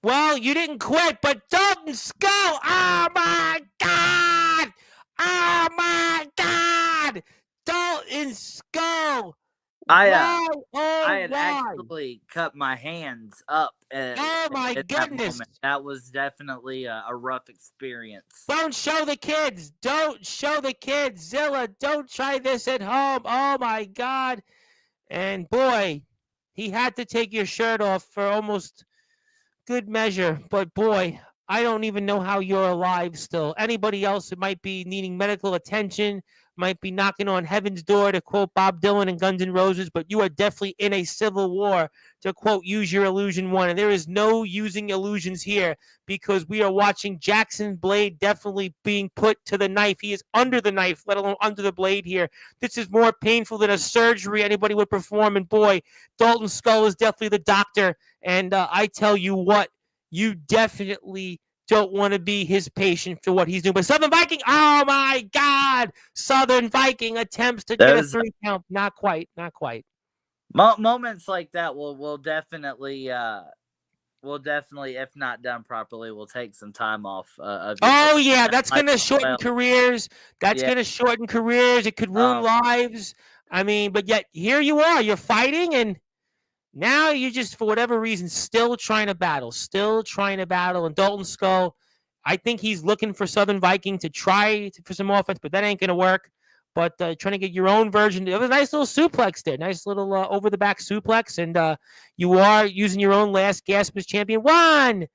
S1: Well, you didn't quit, but Dalton Skull. Oh my God! Oh my God! Dalton Skull.
S2: I had actually cut my hands up.
S1: Oh my goodness!
S2: That was definitely a rough experience.
S1: Don't show the kids. Don't show the kids. Zilla, don't try this at home. Oh my God! And boy, he had to take your shirt off for almost good measure. But boy, I don't even know how you're alive still. Anybody else that might be needing medical attention, might be knocking on heaven's door, to quote Bob Dylan and Guns N' Roses, but you are definitely in a civil war, to quote Use Your Illusion 1. And there is no using illusions here, because we are watching Jackson Blade definitely being put to the knife. He is under the knife, let alone under the blade here. This is more painful than a surgery anybody would perform. And boy, Dalton Skull is definitely the doctor. And I tell you what, you definitely don't want to be his patient for what he's doing. But Southern Viking, oh my God! Southern Viking attempts to get a 3 count. Not quite. Not quite.
S2: Moments like that will definitely, if not done properly, will take some time off.
S1: Oh yeah, that's gonna shorten careers. That's
S2: Yeah.
S1: gonna shorten careers. It could ruin lives. I mean, but yet here you are. You're fighting, and now you're just, for whatever reason, still trying to battle. And Dalton Skull, I think he's looking for Southern Viking to try for some offense, but that ain't going to work. But trying to get your own version. It was a nice little suplex there. Nice little over-the-back suplex. And you are using your own last gasp as champion. 1,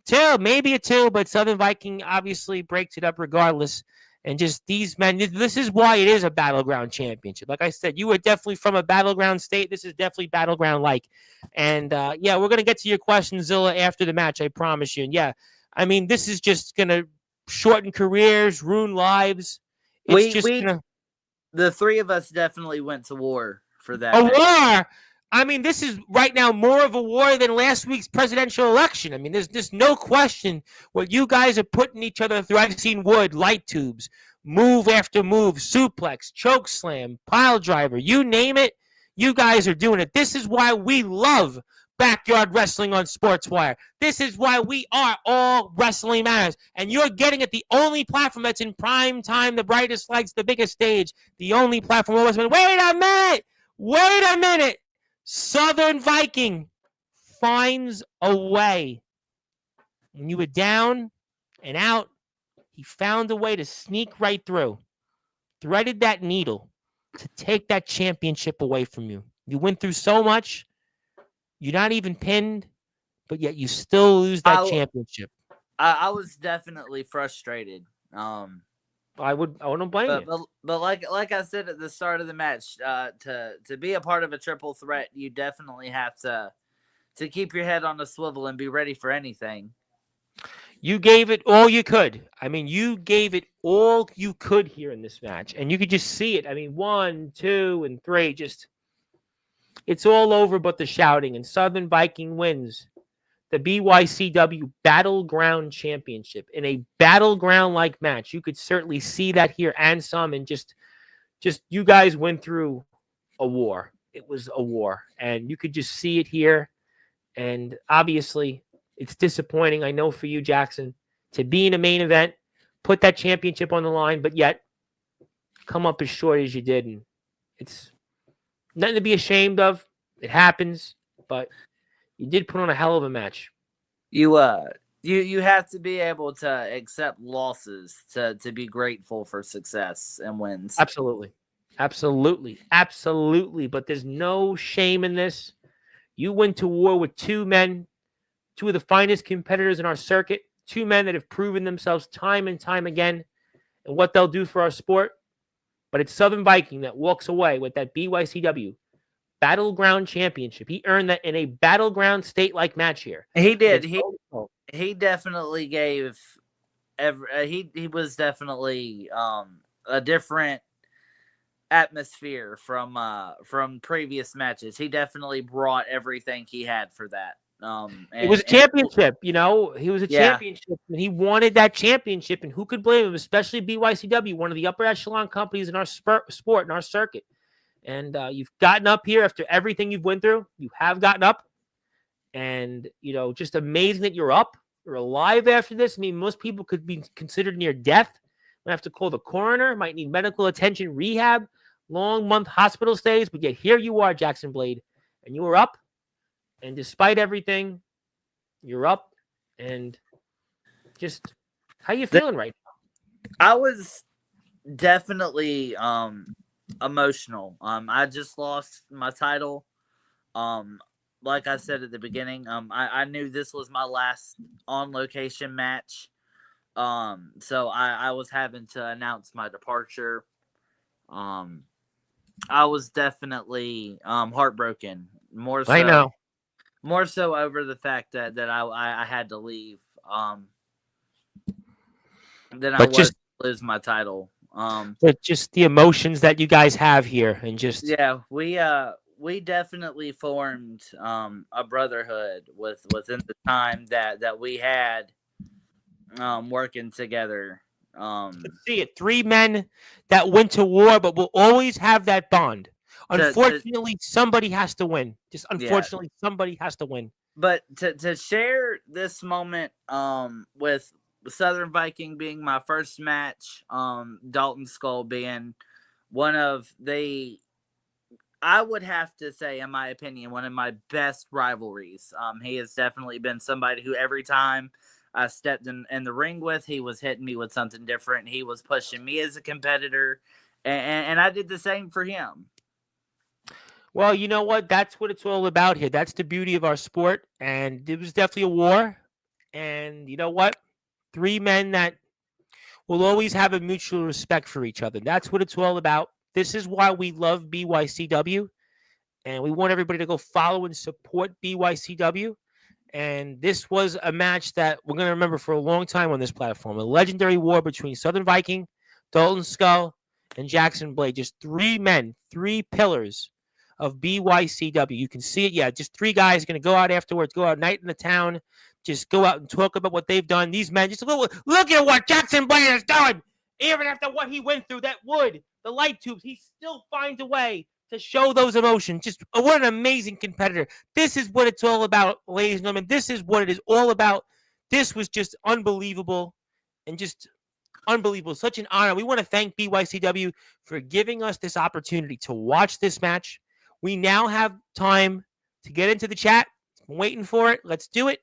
S1: 2, maybe a 2, but Southern Viking obviously breaks it up regardless. And just these men, this is why it is a battleground championship. Like I said, you are definitely from a battleground state. This is definitely battleground-like. And, yeah, we're going to get to your question, Zilla, after the match, I promise you. And, yeah, I mean, this is just going to shorten careers, ruin lives.
S2: The three of us definitely went to war for that.
S1: A war? I mean, this is right now more of a war than last week's presidential election. I mean, there's no question what you guys are putting each other through. I've seen wood, light tubes, move after move, suplex, choke slam, pile driver, you name it, you guys are doing it. This is why we love backyard wrestling on Sportswire. This is why we are All Wrestling Matters. And you're getting it, the only platform that's in prime time, the brightest lights, the biggest stage, the only platform. Wait a minute. Southern Viking finds a way. When you were down and out, he found a way to sneak right through, threaded that needle to take that championship away from you. You went through so much. You're not even pinned, but yet you still lose that championship.
S2: I was definitely frustrated.
S1: I wouldn't blame you.
S2: But like I said at the start of the match, to be a part of a triple threat, you definitely have to keep your head on a swivel and be ready for anything.
S1: You gave it all you could. I mean, you gave it all you could here in this match, and you could just see it. I mean, 1, 2, and 3, just it's all over but the shouting, and Southern Viking wins the BYCW Battleground Championship in a battleground-like match. You could certainly see that here and some, and just you guys went through a war. It was a war, and you could just see it here. And obviously, it's disappointing, I know, for you, Jackson, to be in a main event, put that championship on the line, but yet come up as short as you did. And it's nothing to be ashamed of. It happens, but you did put on a hell of a match.
S2: You have to be able to accept losses to be grateful for success and wins.
S1: Absolutely. But there's no shame in this. You went to war with 2 men, 2 of the finest competitors in our circuit, 2 men that have proven themselves time and time again and what they'll do for our sport. But it's Southern Viking that walks away with that BYCW Battleground Championship. He earned that in a battleground state-like match here.
S2: He did. He definitely gave. He was definitely a different atmosphere from previous matches. He definitely brought everything he had for that.
S1: It was a championship, you know. He was a championship, and he wanted that championship. And who could blame him? Especially BYCW, one of the upper echelon companies in our sport, in our circuit. And you've gotten up here after everything you've went through. You have gotten up, and you know, just amazing that you're up. You're alive after this. I mean, most people could be considered near death. Might have to call the coroner. Might need medical attention, rehab, long month hospital stays. But yet here you are, Jackson Blade, and you were up. And despite everything, you're up. And just how you feeling right now?
S2: I was definitely emotional. I just lost my title. like I said at the beginning, I knew this was my last on location match. So I was having to announce my departure. I was definitely heartbroken.
S1: I know.
S2: More so over the fact that I had to leave. Than I
S1: But
S2: was
S1: just
S2: to lose my title.
S1: but just the emotions that you guys have here, and just
S2: Yeah, we definitely formed a brotherhood within the time that we had working together.
S1: see it. 3 men that went to war, but will always have that bond.
S2: To
S1: Unfortunately, somebody has to win. Just
S2: yeah,
S1: unfortunately, somebody has to win.
S2: but to share this moment with Southern Viking being my first match, Dalton Skull being one of the, I would have to say, in my opinion, one of my best rivalries. He has definitely been somebody who every time I stepped in the ring with, he was hitting me with something different. He was pushing me as a competitor, and I did the same for him.
S1: Well, you know what? That's what it's all about here. That's the beauty of our sport. And it was definitely a war. And you know what? 3 men that will always have a mutual respect for each other. That's what it's all about. This is why we love BYCW. And we want everybody to go follow and support BYCW. And this was a match that we're going to remember for a long time on this platform. A legendary war between Southern Viking, Dalton Skull, and Jackson Blade. Just 3 men, 3 pillars of BYCW. You can see it. Yeah, just 3 guys going to go out afterwards, go out night in the town, just go out and talk about what they've done. These men, just look at what Jackson Blade has done. Even after what he went through, that wood, the light tubes, he still finds a way to show those emotions. Just what an amazing competitor. This is what it's all about, ladies and gentlemen. This is what it is all about. This was just unbelievable and just unbelievable. Such an honor. We want to thank BYCW for giving us this opportunity to watch this match. We now have time to get into the chat. I'm waiting for it. Let's do it.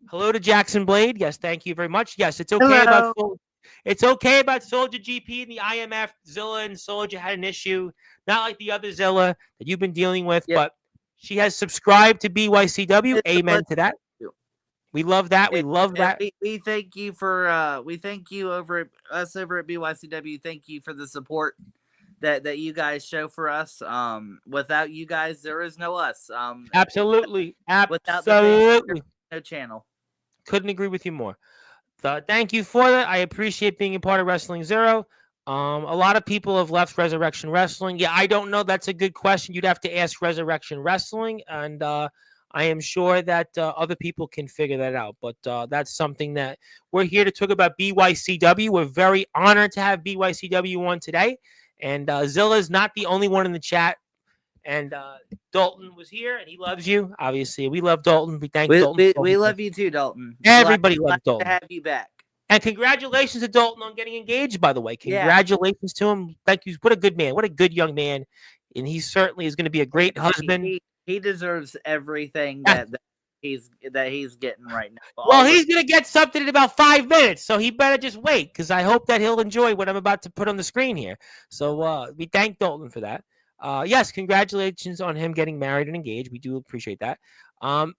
S1: Hello to Jackson Blade. Yes, thank you very much. Yes, it's okay about it's okay about Soldier GP and the IMF. Zilla and Soldier had an issue, not like the other Zilla that you've been dealing with,
S2: Yeah.
S1: but she has subscribed to BYCW. Amen to that. We love that. We love that.
S2: We thank you for we thank you over at us over at BYCW. Thank you for the support that you guys show for us. Without you guys, there is no us.
S1: Absolutely.
S2: Without the fans,
S1: Absolutely.
S2: no channel.
S1: Couldn't agree with you more. Thank you for that. I appreciate being a part of Wrestling Zero. A lot of people have left Resurrection Wrestling. Yeah, I don't know. That's a good question. You'd have to ask Resurrection Wrestling, and I am sure that other people can figure that out. But that's something that we're here to talk about. BYCW. We're very honored to have BYCW on today, and Zilla's not the only one in the chat. And Dalton was here, and he loves you. Obviously, we love Dalton. We thank Dalton.
S2: We love you too, Dalton.
S1: Everybody loves
S2: glad
S1: Dalton.
S2: to have you back.
S1: And congratulations to Dalton on getting engaged, by the way. Congratulations to him. Thank you. What a good man. What a good young man. And he certainly is going to be a great husband.
S2: He deserves everything that he's getting right now.
S1: Well, he's going to get something in about 5 minutes, so he better just wait, because I hope that he'll enjoy what I'm about to put on the screen here. So we thank Dalton for that. Yes, congratulations on him getting married and engaged. We do appreciate that.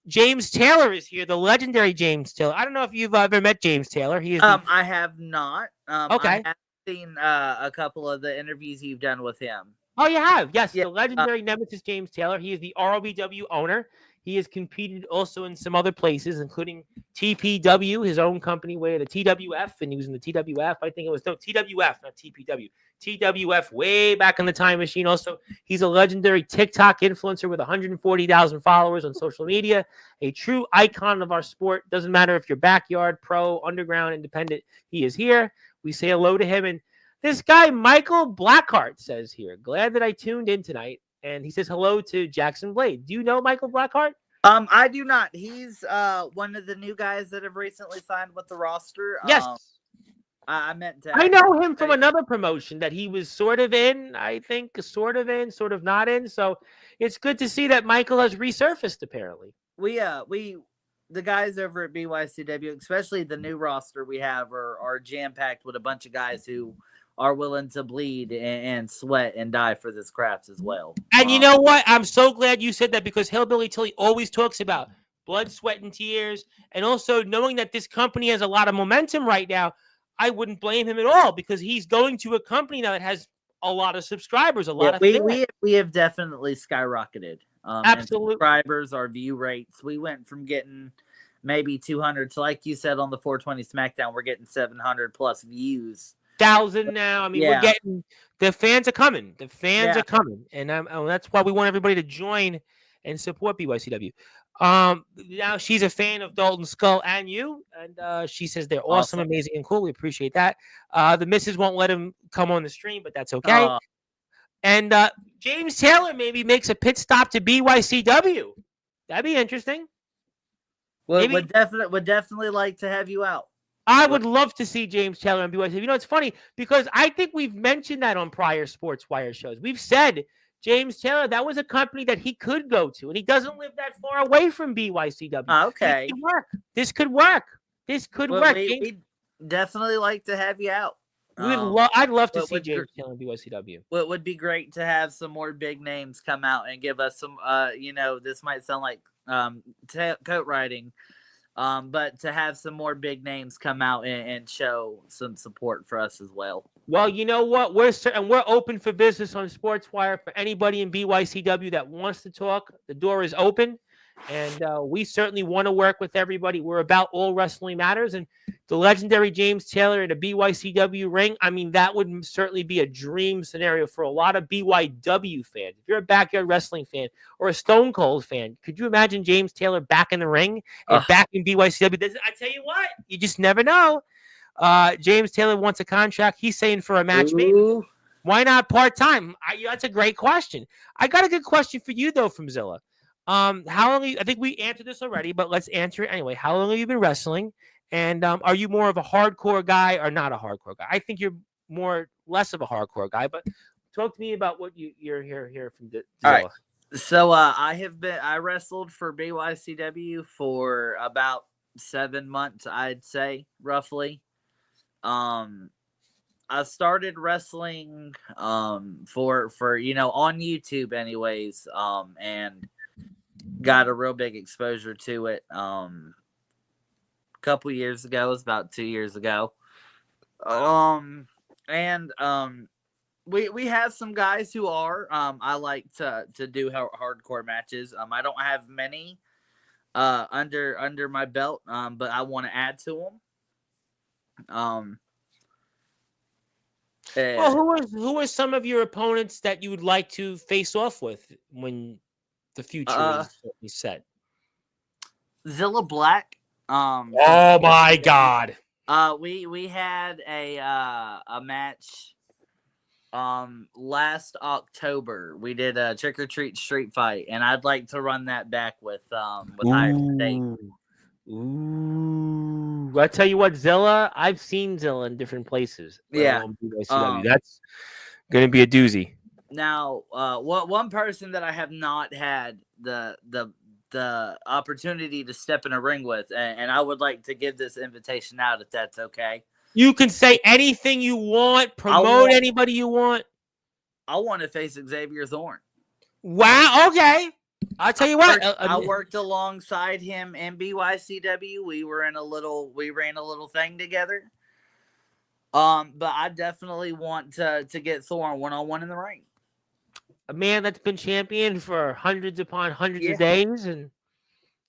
S1: James Taylor is here, the legendary James Taylor. I don't know if you've ever met James Taylor. He is
S2: I have not.
S1: Okay.
S2: I have seen a couple of the interviews you've done with him.
S1: Oh, you have? Yes, yeah. The legendary Nemesis James Taylor. He is the ROBW owner. He has competed also in some other places, including TPW, his own company, where the TWF, and he was in the TWF. I think it was TWF, not TPW. TWF way back in the time machine. Also, he's a legendary TikTok influencer with 140,000 followers on social media, a true icon of our sport. Doesn't matter if you're backyard, pro, underground, independent, he is here. We say hello to him. And this guy, Michael Blackheart, says here, glad that I tuned in tonight. And he says hello to Jackson Blade. Do you know Michael Blackheart?
S2: I do not. He's one of the new guys that have recently signed with the roster.
S1: Yes.
S2: I meant to.
S1: I know him from another promotion that he was sort of in, I think, sort of in, sort of not in. So it's good to see that Michael has resurfaced, apparently.
S2: The guys over at BYCW, especially the new roster we have, are jam-packed with a bunch of guys who are willing to bleed and sweat and die for this craft as well.
S1: And you know what? I'm so glad you said that, because Hillbilly Tilly always talks about blood, sweat, and tears. And also knowing that this company has a lot of momentum right now, I wouldn't blame him at all, because he's going to a company now that has a lot of subscribers, a lot of fans.
S2: We have definitely skyrocketed.
S1: Absolutely.
S2: And subscribers, our view rates. We went from getting maybe 200 to, like you said, on the 420 SmackDown, we're getting 700 plus views.
S1: 1,000 now. I mean, we're getting, the fans are coming. The fans are coming, and that's why we want everybody to join and support BYCW. Now she's a fan of Dalton Skull and you, and she says they're awesome, amazing, and cool. We appreciate that. The missus won't let him come on the stream, but that's okay. And James Taylor maybe makes a pit stop to BYCW. That'd be interesting.
S2: Would definitely like to have you out.
S1: I would love to see James Taylor on BYCW. You know, it's funny because I think we've mentioned that on prior Sportswire shows. We've said James Taylor, that was a company that he could go to, and he doesn't live that far away from BYCW.
S2: Okay.
S1: This could work. This could work.
S2: We'd definitely like to have you out.
S1: I'd love to see James Taylor in BYCW.
S2: What would be great to have some more big names come out and give us some, this might sound like coat riding, but to have some more big names come out and show some support for us as well.
S1: Well, you know what? We're open for business on Sportswire for anybody in BYCW that wants to talk. The door is open, and we certainly want to work with everybody. We're about all wrestling matters, and the legendary James Taylor in a BYCW ring, I mean, that would certainly be a dream scenario for a lot of BYW fans. If you're a backyard wrestling fan or a Stone Cold fan, could you imagine James Taylor back in the ring and back in BYCW? I tell you what, you just never know. James Taylor wants a contract. He's saying for a match, maybe. Why not part-time? That's a great question. I got a good question for you, though, from Zilla. How long? I think we answered this already, but let's answer it anyway. How long have you been wrestling? And are you more of a hardcore guy or not a hardcore guy? I think you're less of a hardcore guy, but talk to me about what you're here from Zilla.
S2: All right. So I wrestled for BYCW for about 7 months, I'd say, roughly. I started wrestling for on YouTube anyways, and got a real big exposure to it a couple years ago. It was about 2 years ago. We have some guys who are I like to do hardcore matches. I don't have many under my belt, but I want to add to them.
S1: Well, who are some of your opponents that you would like to face off with when the future is set?
S2: Zilla Black.
S1: Oh my God.
S2: We had a match last October. We did a trick or treat street fight, and I'd like to run that back with Higher State.
S1: Ooh, I tell you what, Zilla. I've seen Zilla in different places.
S2: Yeah,
S1: that's gonna be a doozy.
S2: Now, one person that I have not had the opportunity to step in a ring with, and I would like to give this invitation out if that's okay.
S1: You can say anything you want. Promote anybody you want.
S2: I want to face Xavier Thorne.
S1: Wow. Okay. I'll tell you what.
S2: I worked alongside him in BYCW. We ran a little thing together. But I definitely want to get Thorne one-on-one in the ring.
S1: A man that's been champion for hundreds upon hundreds of days, and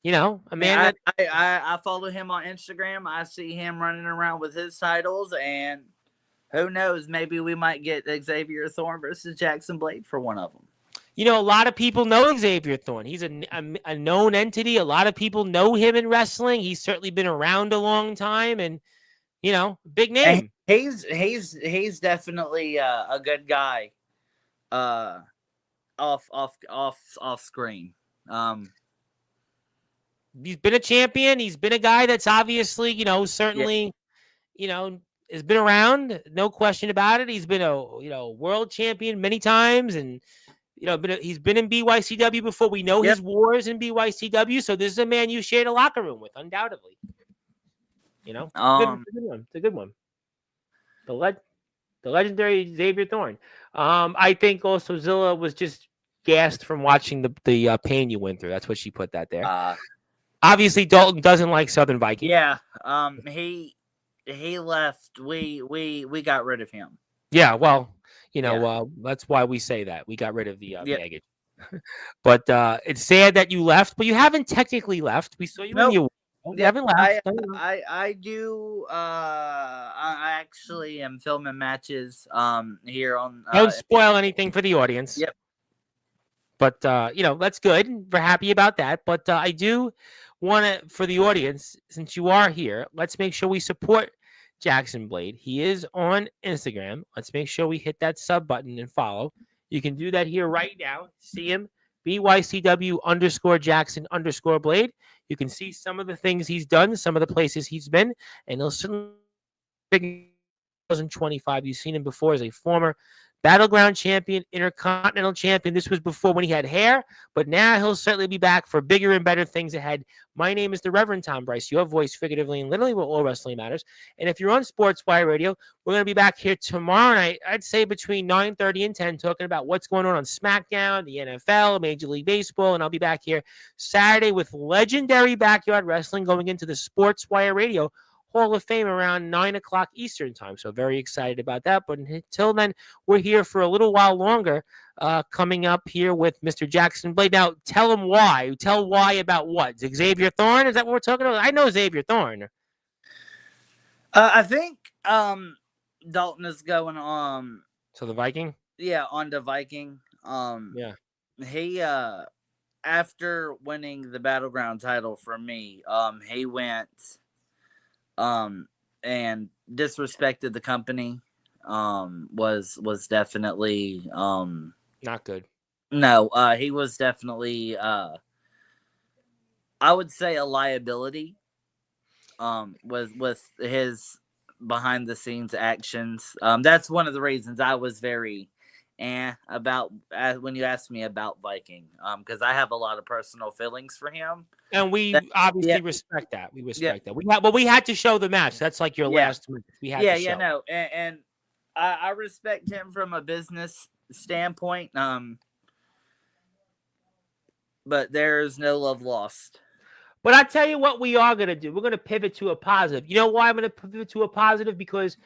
S1: a man
S2: I follow him on Instagram. I see him running around with his titles, and who knows? Maybe we might get Xavier Thorne versus Jackson Blade for one of them.
S1: A lot of people know Xavier Thorne. He's a known entity. A lot of people know him in wrestling. He's certainly been around a long time, and big name.
S2: And he's definitely a good guy. Off screen.
S1: He's been a champion. He's been a guy that's obviously, certainly, has been around. No question about it. He's been a world champion many times, and he's been in BYCW before. We know his wars in BYCW, so this is a man you shared a locker room with, undoubtedly. It's a good one. The The legendary Xavier Thorne. I think also Zilla was just gassed from watching the pain you went through. That's what she put that there. Obviously, Dalton doesn't like Southern Viking.
S2: Yeah. He left. We got rid of him.
S1: Yeah. Well, that's why we say that we got rid of the baggage. But it's sad that you left, but you haven't technically left. We saw you in the you haven't left.
S2: I do. I actually am filming matches here on.
S1: Don't spoil anything for the audience.
S2: Yep.
S1: But that's good. We're happy about that. But I do want to, for the audience, since you are here, let's make sure we support Jackson Blade. He is on Instagram. Let's make sure we hit that sub button and follow. You can do that here right now. See him, BYCW_Jackson_Blade. You can see some of the things he's done, some of the places he's been, and he'll certainly 2025. You've seen him before as a former Battleground champion, Intercontinental champion. This was before when he had hair, but now he'll certainly be back for bigger and better things ahead. My name is the Reverend Tom Bryce, your voice figuratively and literally where all wrestling matters. And if you're on Sportswire Radio, we're going to be back here tomorrow night, I'd say between 9:30 and 10, talking about what's going on SmackDown, the NFL, Major League Baseball, and I'll be back here Saturday with legendary Backyard Wrestling going into the Sportswire Radio Hall of Fame around 9 o'clock Eastern time. So very excited about that. But until then, we're here for a little while longer coming up here with Mr. Jackson Blade. Now, tell him why. Tell why about what? Xavier Thorne? Is that what we're talking about? I know Xavier Thorne.
S2: I think Dalton is going on.
S1: So the Viking?
S2: Yeah, on the Viking.
S1: Yeah.
S2: He after winning the Battleground title from me, he went and disrespected the company. Was definitely
S1: not good.
S2: No, he was definitely I would say a liability with his behind the scenes actions. That's one of the reasons I was very about when you asked me about Viking, because I have a lot of personal feelings for him,
S1: and we obviously respect that. We respect that. We had to show the match. That's like your last match. We had to show.
S2: No, and I respect him from a business standpoint. But there's no love lost.
S1: But I tell you what, we are gonna do. We're gonna pivot to a positive. You know why I'm gonna pivot to a positive? Because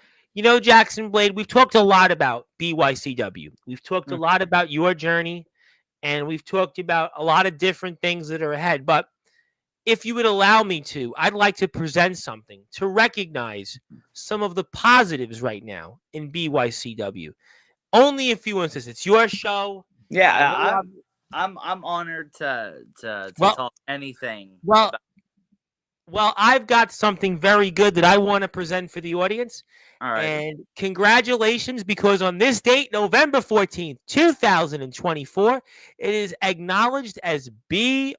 S1: Jackson Blade, we've talked a lot about BYCW. We've talked a lot about your journey, and we've talked about a lot of different things that are ahead. But if you would allow me to, I'd like to present something to recognize some of the positives right now in BYCW. Only a few instances. It's your show.
S2: Yeah, I'm honored to talk anything.
S1: Well, I've got something very good that I want to present for the audience.
S2: All right.
S1: And congratulations, because on this date, November 14th, 2024, it is acknowledged as BYCW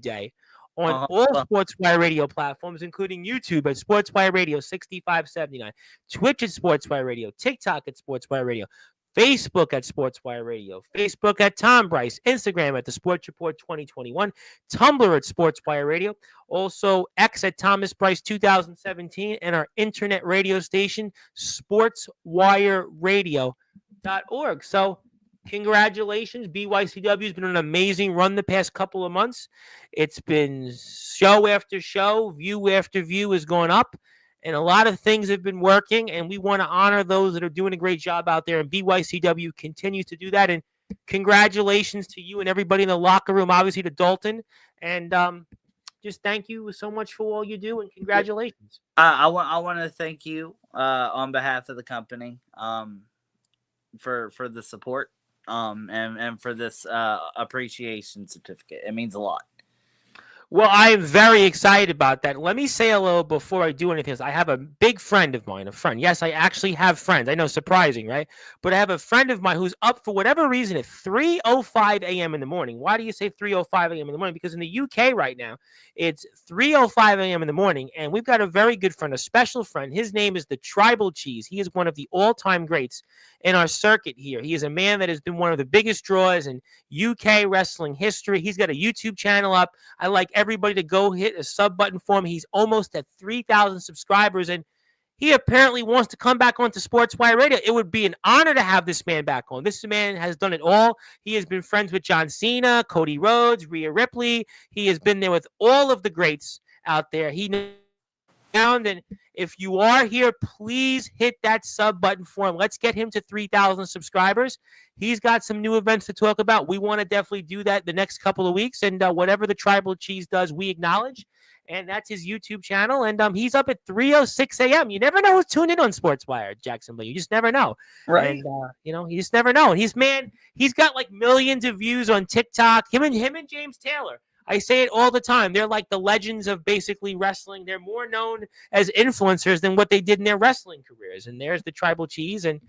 S1: Day on all Sportswire Radio platforms, including YouTube at Sportswire Radio 6579, Twitch at Sportswire Radio, TikTok at Sportswire Radio, Facebook at Sportswire Radio, Facebook at Tom Bryce, Instagram at The Sports Report 2021, Tumblr at Sportswire Radio, also X at Thomas Bryce 2017, and our internet radio station, sportswireradio.org. So congratulations. BYCW has been an amazing run the past couple of months. It's been show after show, view after view has gone up. And a lot of things have been working, and we want to honor those that are doing a great job out there. And BYCW continues to do that. And congratulations to you and everybody in the locker room, obviously to Dalton. And just thank you so much for all you do, and congratulations.
S2: I want to thank you on behalf of the company for the support and for this appreciation certificate. It means a lot.
S1: Well, I am very excited about that. Let me say a little before I do anything else. I have a big friend of mine, Yes, I actually have friends. I know, surprising, right? But I have a friend of mine who's up for whatever reason at 3:05 a.m. in the morning. Why do you say 3:05 a.m. in the morning? Because in the UK right now, it's 3:05 a.m. in the morning, and we've got a very good friend, a special friend. His name is the Tribal Cheese. He is one of the all-time greats in our circuit here. He is a man that has been one of the biggest draws in UK wrestling history. He's got a YouTube channel up. I like everybody to go hit a sub button for him. He's almost at 3,000 subscribers, and he apparently wants to come back onto Sportswire Radio. It would be an honor to have this man back on. This man has done it all. He has been friends with John Cena, Cody Rhodes, Rhea Ripley. He has been there with all of the greats out there. He knows. And if you are here, please hit that sub button for him. Let's get him to 3,000 subscribers. He's got some new events to talk about. We want to definitely do that the next couple of weeks. And whatever the Tribal Cheese does, we acknowledge. And that's his YouTube channel. And he's up at 3:06 a.m. You never know who's tuned in on Sportswire, Jackson Lee. You just never know.
S2: Right.
S1: And, you just never know. And he's got like millions of views on TikTok. Him and James Taylor. I say it all the time. They're like the legends of basically wrestling. They're more known as influencers than what they did in their wrestling careers. And there's the Tribal Cheese. And,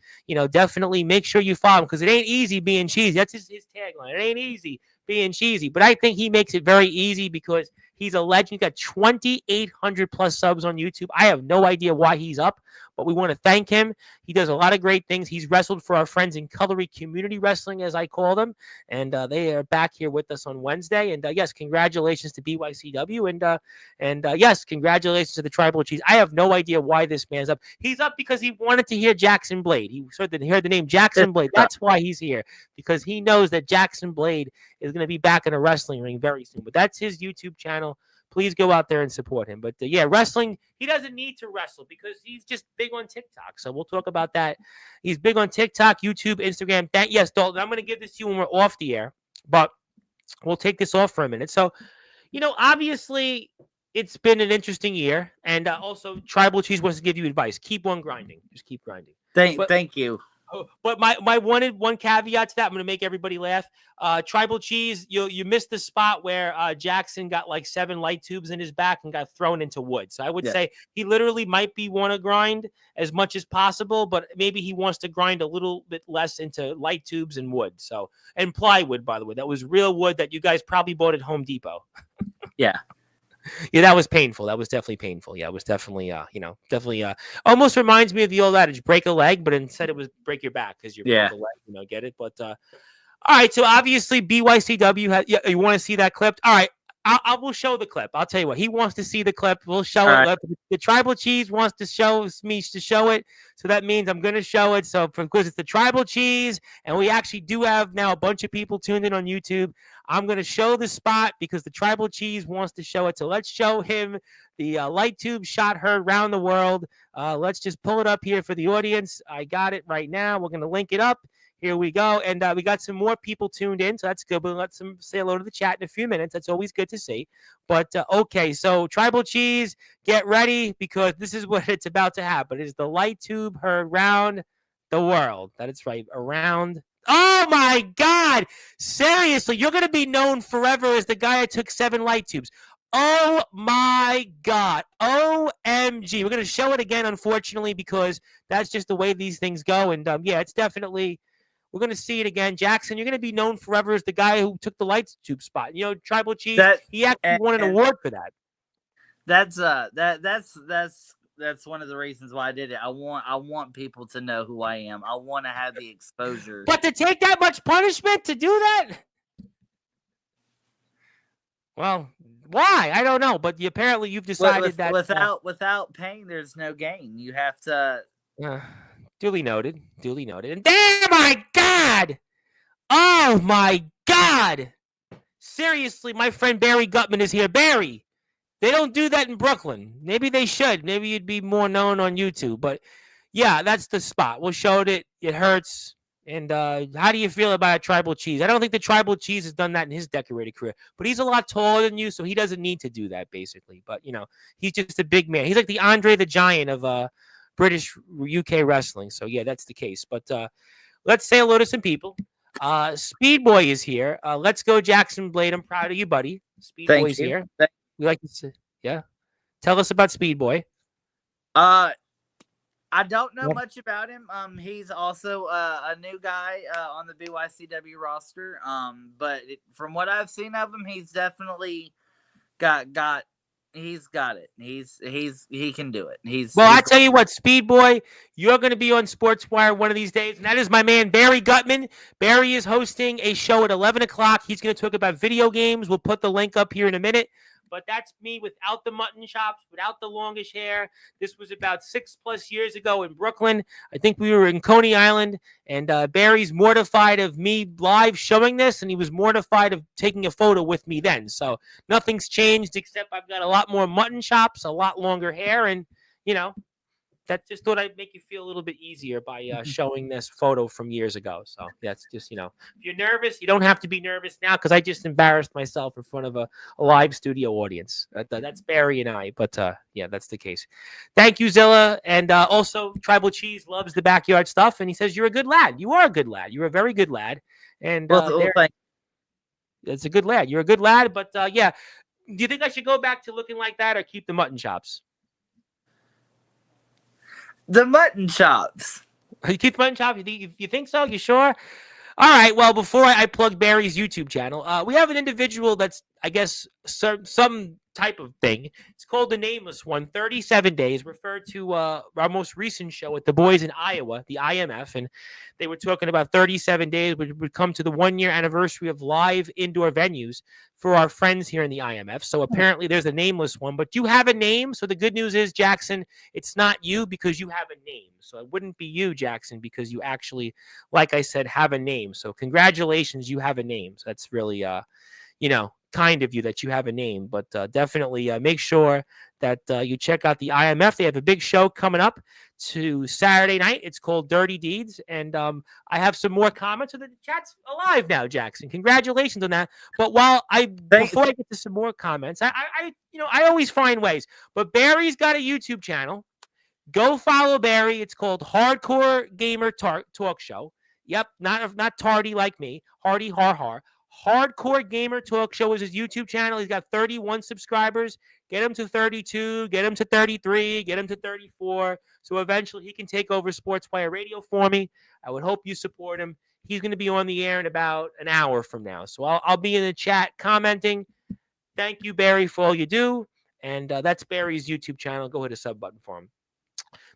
S1: definitely make sure you follow him because it ain't easy being cheesy. That's his tagline. It ain't easy being cheesy. But I think he makes it very easy because he's a legend. He's got 2,800 plus subs on YouTube. I have no idea why he's up, but we want to thank him. He does a lot of great things. He's wrestled for our friends in Cutlery Community Wrestling, as I call them, and they are back here with us on Wednesday. And yes, congratulations to BYCW, and yes, congratulations to the Tribal Cheese. I have no idea why this man's up. He's up because he wanted to hear Jackson Blade. He heard the name Jackson Blade. That's why he's here, because he knows that Jackson Blade is going to be back in a wrestling ring very soon. But that's his YouTube channel. Please go out there and support him. But yeah, wrestling, he doesn't need to wrestle because he's just big on TikTok. So we'll talk about that. He's big on TikTok, YouTube, Instagram. Yes, Dalton, I'm going to give this to you when we're off the air, but we'll take this off for a minute. So, obviously it's been an interesting year. And also Tribal Cheese wants to give you advice. Keep on grinding. Just keep grinding.
S2: Thank you.
S1: But my one caveat to that, I'm going to make everybody laugh. Tribal Cheese, you missed the spot where Jackson got like 7 light tubes in his back and got thrown into wood. So I would say he literally might want to grind as much as possible, but maybe he wants to grind a little bit less into light tubes and wood. So, and plywood, by the way, that was real wood that you guys probably bought at Home Depot.
S2: Yeah.
S1: Yeah, that was painful. That was definitely painful. Yeah, it was definitely, almost reminds me of the old adage, break a leg, but instead it was break your back because you're break a leg, get it? But, all right, so obviously BYCW, you want to see that clip? All right, I will show the clip. I'll tell you what, he wants to see the clip. We'll show it. Right. The Tribal Cheese wants to show me to show it, so that means I'm going to show it. So because it's the Tribal Cheese, and we actually do have now a bunch of people tuned in on YouTube, I'm going to show the spot because the Tribal Cheese wants to show it. So let's show him the light tube shot heard around the world. Let's just pull it up here for the audience. I got it right now. We're going to link it up. Here we go. And we got some more people tuned in, so that's good. We'll let them say hello to the chat in a few minutes. That's always good to see. But, okay, so Tribal Cheese, get ready because this is what it's about to happen. It is the light tube heard around the world. That is right, around. Oh, my God. Seriously, you're going to be known forever as the guy that took 7 light tubes. Oh, my God. OMG. We're going to show it again, unfortunately, because that's just the way these things go. And, yeah, it's definitely... We're going to see it again. Jackson, you're going to be known forever as the guy who took the light tube spot. Tribal Cheese, he actually won an award for that.
S2: That's one of the reasons why I did it. I want people to know who I am. I want to have the exposure.
S1: But to take that much punishment to do that? Well, why? I don't know. But apparently you've decided that
S2: without pain, there's no gain. You have to.
S1: Duly noted. And damn, my God! Oh, my God! Seriously, my friend Barry Gutman is here. Barry, they don't do that in Brooklyn. Maybe they should. Maybe you'd be more known on YouTube. But, yeah, that's the spot. We'll show it. It hurts. And how do you feel about Tribal Cheese? I don't think the Tribal Cheese has done that in his decorated career. But he's a lot taller than you, so he doesn't need to do that, basically. But, he's just a big man. He's like the Andre the Giant of British UK wrestling. So, yeah, that's the case. But let's say hello to some people. Speed Boy is here. Let's go, Jackson Blade. I'm proud of you, buddy. Speed Boy's here. We like to say, yeah. Tell us about Speed Boy.
S2: I don't know much about him. He's also a new guy on the BYCW roster. But from what I've seen of him, he's definitely got. He's got it. He can do it.
S1: I tell you what, Speed Boy, you're going to be on Sportswire one of these days, and that is my man Barry Gutman. Barry is hosting a show at 11 o'clock. He's going to talk about video games. We'll put the link up here in a minute. but that's me without the mutton chops, without the longish hair. This was about 6+ years ago in Brooklyn. I think we were in Coney Island, and Barry's mortified of me live showing this, and he was mortified of taking a photo with me then. So nothing's changed except I've got a lot more mutton chops, a lot longer hair, and, you know, that just thought I'd make you feel a little bit easier by showing this photo from years ago. So that's just, if you're nervous, you don't have to be nervous now because I just embarrassed myself in front of a live studio audience. That's Barry and I, but yeah, that's the case. Thank you, Zilla. And also, Tribal Cheese loves the backyard stuff, and he says, you're a good lad. You are a good lad. You're a very good lad. And it's a good lad. You're a good lad, but yeah. Do you think I should go back to looking like that or keep the mutton chops?
S2: The mutton chops.
S1: You keep the mutton chops? You think so? You sure? All right. Well, before I plug Barry's YouTube channel, we have an individual that's, I guess, some type of thing. It's called The Nameless One, 37 Days, referred to our most recent show with the boys in Iowa, the IMF, and they were talking about 37 days, which would come to the 1-year anniversary of live indoor venues for our friends here in the IMF. So apparently there's a Nameless One, but you have a name. So the good news is, Jackson, it's not you because you have a name. So it wouldn't be you, Jackson, because you actually, like I said, have a name. So congratulations, you have a name. So that's really, kind of you that you have a name, but definitely make sure that you check out the IMF. They have a big show coming up to Saturday night. It's called Dirty Deeds, and I have some more comments. So the chat's alive now, Jackson. Congratulations on that. But before I get to some more comments, I always find ways. But Barry's got a YouTube channel. Go follow Barry. It's called Hardcore Gamer Talk Show. Yep, not tardy like me. Hardy har har. Hardcore Gamer Talk Show is his YouTube channel. He's got 31 subscribers. Get him to 32, get him to 33, get him to 34. So eventually he can take over Sportswire Radio for me. I would hope you support him. He's going to be on the air in about an hour from now. So I'll be in the chat commenting. Thank you, Barry, for all you do. And that's Barry's YouTube channel. Go hit a sub button for him.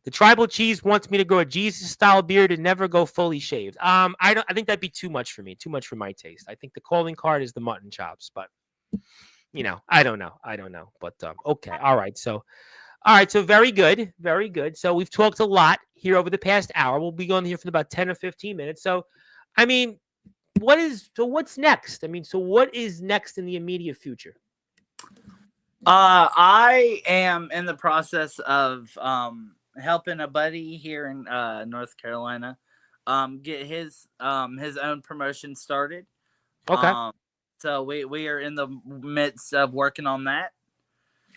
S1: The Tribal Cheese wants me to grow a Jesus-style beard and never go fully shaved. I think that'd be too much for me, too much for my taste. I think the calling card is the mutton chops, but I don't know. But okay, all right. So very good, very good. So we've talked a lot here over the past hour. We'll be going here for about 10 or 15 minutes. So, what's next? So what is next in the immediate future?
S2: I am in the process of helping a buddy here in North Carolina get his own promotion started.
S1: Okay.
S2: So we are in the midst of working on that.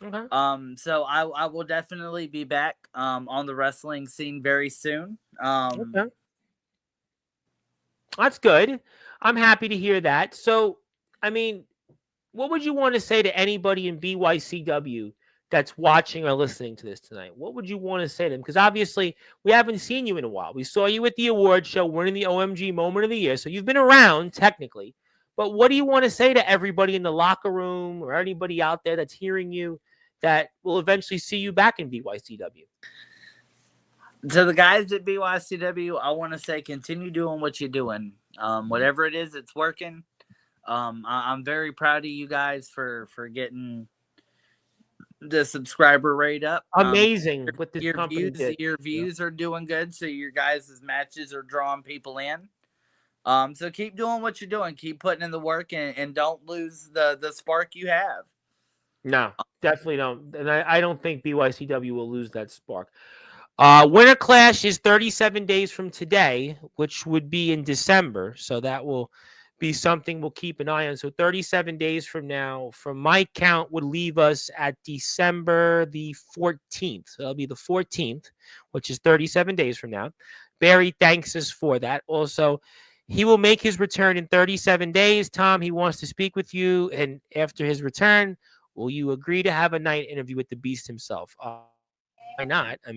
S1: Okay.
S2: So I will definitely be back on the wrestling scene very soon.
S1: Okay. That's good. I'm happy to hear that. So, what would you want to say to anybody in BYCW that's watching or listening to this tonight? What would you want to say to them? Because obviously we haven't seen you in a while. We saw you at the award show winning the OMG Moment of the Year. So you've been around technically. But what do you want to say to everybody in the locker room or anybody out there that's hearing you that will eventually see you back in BYCW?
S2: To the guys at BYCW, I want to say continue doing what you're doing. Whatever it is, it's working. I'm very proud of you guys for getting the subscriber rate up.
S1: Amazing. What this
S2: your
S1: company
S2: views,
S1: did.
S2: Your views are doing good, so your guys' matches are drawing people in. So keep doing what you're doing. Keep putting in the work and don't lose the spark you have.
S1: No, definitely don't. And I don't think BYCW will lose that spark. Winter Clash is 37 days from today, which would be in December. So that will be something we'll keep an eye on. So 37 days from now, from my count, would leave us at December the 14th. So that'll be the 14th, which is 37 days from now. Barry thanks us for that. Also, he will make his return in 37 days. Tom, he wants to speak with you. And after his return, will you agree to have a night interview with the Beast himself? Why not? As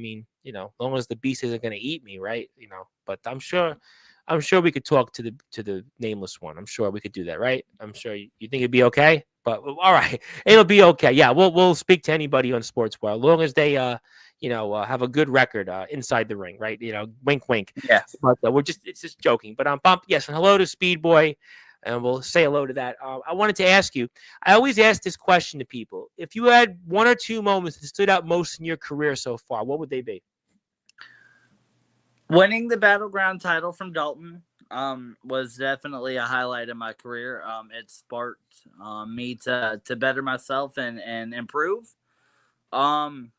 S1: long as the Beast isn't going to eat me, right? But I'm sure we could talk to the Nameless One. I'm sure we could do that, right? I'm sure you think it'd be okay. But all right, it'll be okay. Yeah, we'll speak to anybody on Sportswire, as long as they have a good record inside the ring, right? Wink, wink.
S2: Yeah.
S1: But it's just joking. But yes, and hello to Speed Boy. and we'll say hello to that. I wanted to ask you, I always ask this question to people. If you had one or two moments that stood out most in your career so far, what would they be?
S2: Winning the Battleground title from Dalton was definitely a highlight of my career. It sparked me to better myself and improve. And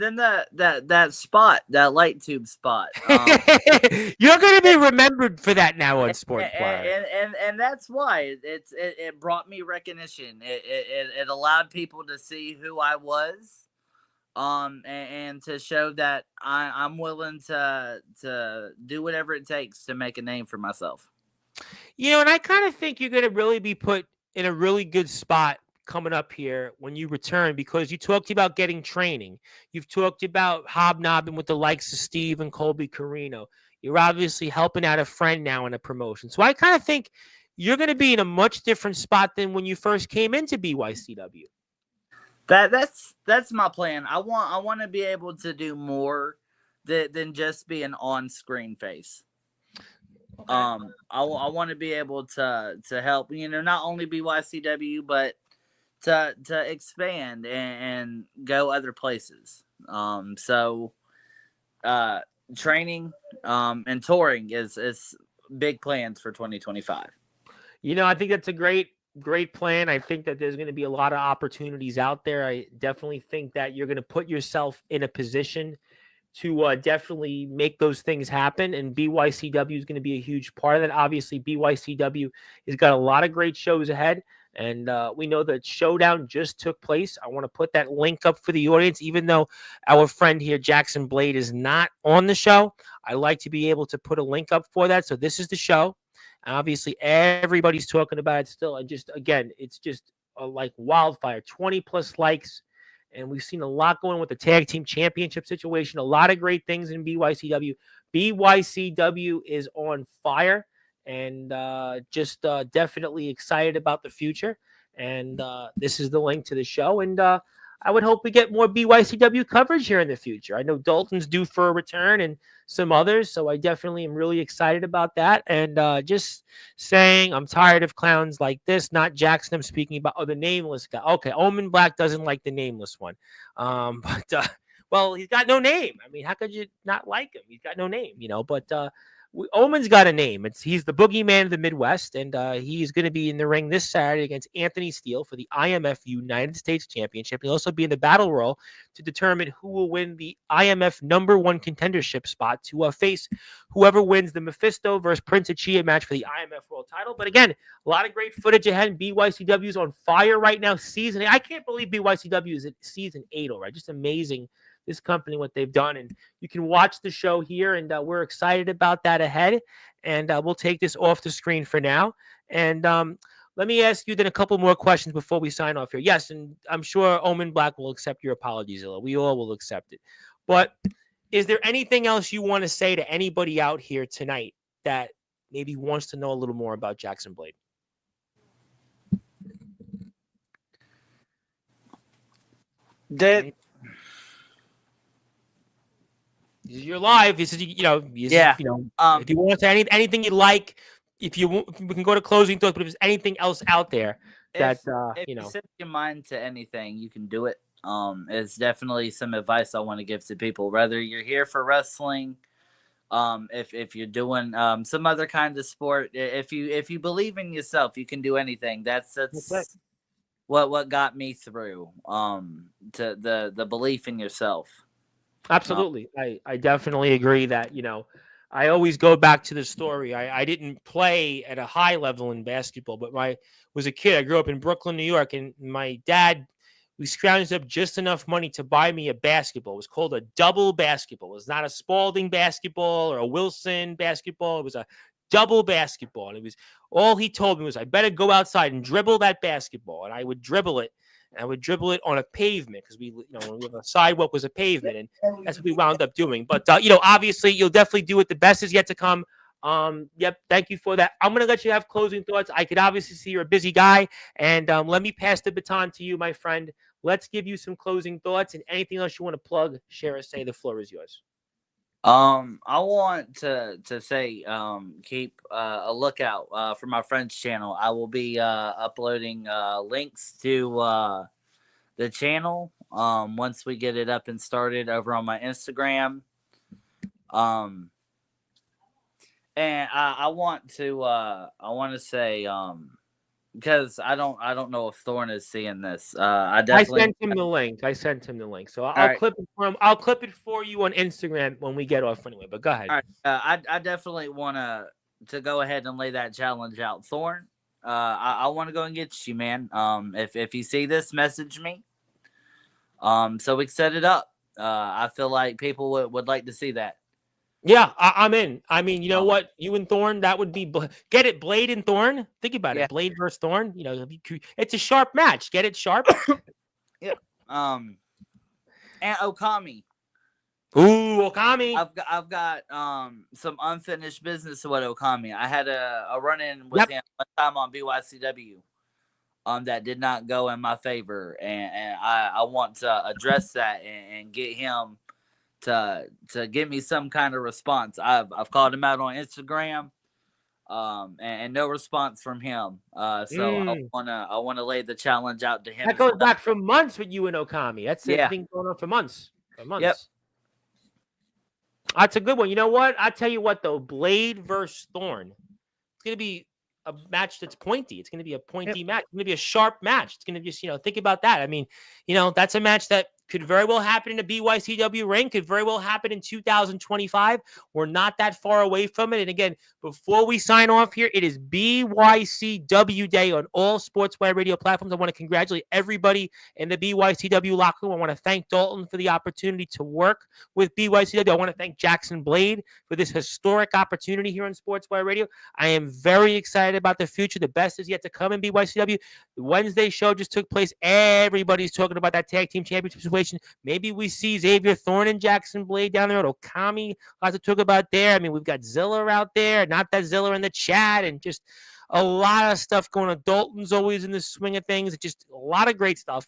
S2: then that spot, that light tube spot.
S1: You're going to be remembered for that now on Sportzwire.
S2: And that's why it brought me recognition. It allowed people to see who I was. And to show that I'm willing to do whatever it takes to make a name for myself.
S1: And I kind of think you're going to really be put in a really good spot coming up here when you return, because you talked about getting training. You've talked about hobnobbing with the likes of Steve and Colby Carino. You're obviously helping out a friend now in a promotion. So I kind of think you're going to be in a much different spot than when you first came into BYCW.
S2: That's my plan. I want to be able to do more than just be an on-screen face. Okay. I want to be able to help, not only BYCW, but to expand and go other places. So training and touring is big plans for 2025.
S1: I think that's a great plan. I think that there's going to be a lot of opportunities out there. I definitely think that you're going to put yourself in a position to definitely make those things happen. And BYCW is going to be a huge part of that. Obviously, BYCW has got a lot of great shows ahead. And we know that Showdown just took place. I want to put that link up for the audience, even though our friend here, Jackson Blade, is not on the show. I like to be able to put a link up for that. So this is the show. Obviously, everybody's talking about it still. And it's just like wildfire, 20 plus likes. And we've seen a lot going with the tag team championship situation. A lot of great things in BYCW. BYCW is on fire, and just definitely excited about the future. And this is the link to the show. And I would hope we get more BYCW coverage here in the future. I know Dalton's due for a return and some others, so I definitely am really excited about that. And just saying, I'm tired of clowns like this. Not Jackson, I'm speaking about. Oh, the nameless guy. Okay, Omen Black doesn't like the nameless one. Well, he's got no name. I mean, how could you not like him? He's got no name, But Omen's got a name. He's the boogeyman of the Midwest, and he's going to be in the ring this Saturday against Anthony Steele for the IMF United States Championship. He'll also be in the battle royal to determine who will win the IMF #1 contendership spot to face whoever wins the Mephisto versus Prince Achia match for the IMF World title. But again, a lot of great footage ahead. BYCW is on fire right now. I can't believe BYCW is at season 8 already. Just amazing. This company, what they've done, and you can watch the show here, and we're excited about that ahead. And we'll take this off the screen for now. And let me ask you then a couple more questions before we sign off here. Yes, and I'm sure Omen Black will accept your apologies, Zilla. We all will accept it. But is there anything else you want to say to anybody out here tonight that maybe wants to know a little more about Jackson Blade? You're live. This is, if you want to say anything you like, we can go to closing thoughts. But if there's anything else out there that
S2: if you set your mind to anything, you can do it. It's definitely some advice I want to give to people. Whether you're here for wrestling, if you're doing some other kind of sport, if you believe in yourself, you can do anything. That's what got me through. To the belief in yourself.
S1: Absolutely. I definitely agree that, I always go back to the story. I didn't play at a high level in basketball, but was a kid. I grew up in Brooklyn, New York, and my dad, we scrounged up just enough money to buy me a basketball. It was called a double basketball. It was not a Spalding basketball or a Wilson basketball. It was a double basketball. And all he told me was I better go outside and dribble that basketball. And I would dribble it. And I would dribble it on a pavement because the sidewalk was a pavement, and that's what we wound up doing. But obviously, you'll definitely do it. The best is yet to come. Yep. Thank you for that. I'm gonna let you have closing thoughts. I could obviously see you're a busy guy, and let me pass the baton to you, my friend. Let's give you some closing thoughts and anything else you want to plug, share, or say. The floor is yours.
S2: I want to say, keep a lookout for my friend's channel. I will be uploading links to the channel once we get it up and started over on my Instagram. And I want to say because I don't know if Thorne is seeing this. I
S1: I
S2: definitely
S1: sent him the link. So I'll
S2: All right.
S1: clip it for him. I'll clip it for you on Instagram when we get off anyway. But go ahead.
S2: All right. I definitely want to go ahead and lay that challenge out, Thorne. I want to go and get you, man. If you see this, message me. So we can set it up. I feel like people would like to see that.
S1: Yeah, I'm in. I mean, you know what? You and Thorne, that would be get it. Blade and Thorne. Think about it. Blade versus Thorne. You know, it's a sharp match. Get it sharp.
S2: Yep. And Okami.
S1: Ooh, Okami.
S2: I've got some unfinished business with Okami. I had a run in with him one time on BYCW. That did not go in my favor, and I want to address that and get him to give me some kind of response. I've called him out on Instagram, and no response from him. So I wanna lay the challenge out to him.
S1: That goes back for months with you and Okami. That's been going on for months.
S2: Yep.
S1: That's a good one. You know what? I tell you what though, Blade versus Thorne. It's gonna be a match that's pointy. It's gonna be a pointy match. It's gonna be a sharp match. It's gonna just, think about that. I mean, that's a match that could very well happen in a BYCW ring, could very well happen in 2025. We're not that far away from it. And again, before we sign off here, it is BYCW Day on all Sportswire radio platforms. I want to congratulate everybody in the BYCW locker room. I want to thank Dalton for the opportunity to work with BYCW. I want to thank Jackson Blade for this historic opportunity here on Sportswire Radio. I am very excited about the future. The best is yet to come in BYCW. The Wednesday show just took place. Everybody's talking about that tag team championship situation. Maybe we see Xavier Thorne and Jackson Blade down there at Okami. Lots to talk about there. I mean, we've got Zilla out there, not that Zilla in the chat, and just a lot of stuff going on. Dalton's always in the swing of things. It's just a lot of great stuff,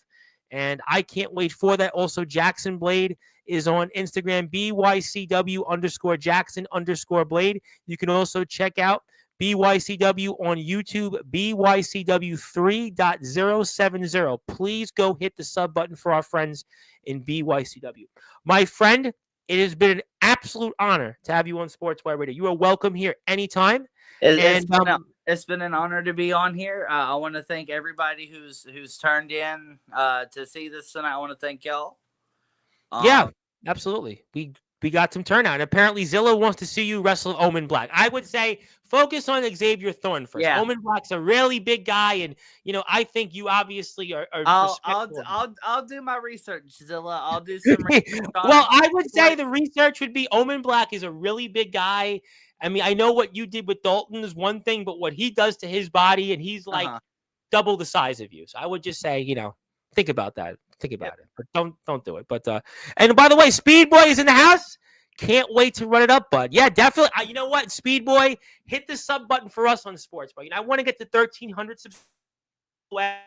S1: and I can't wait for that. Also, Jackson Blade is on Instagram, BYCW_Jackson_Blade. You can also check out BYCW on YouTube, BYCW3.070. Please go hit the sub button for our friends in BYCW. My friend, it has been an absolute honor to have you on Sportswire Radio. You are welcome here anytime.
S2: It's been an honor to be on here. I want to thank everybody who's turned in to see this tonight. I want to thank y'all.
S1: Yeah, absolutely. We got some turnout. And apparently, Zilla wants to see you wrestle Omen Black. I would say focus on Xavier Thorne first. Yeah. Omen Black's a really big guy, and I think you obviously are.
S2: I'll do my research, Zilla. I'll do some research.
S1: Well, I would say the research would be Omen Black is a really big guy. I mean, I know what you did with Dalton is one thing, but what he does to his body, and he's like double the size of you. So I would just say, think about that. Think about it, but don't do it. But and by the way, Speed Boy is in the house. Can't wait to run it up, bud. Yeah, definitely. You know what, Speed Boy, hit the sub button for us on Sports, but I want to get to 1,300 subscribers.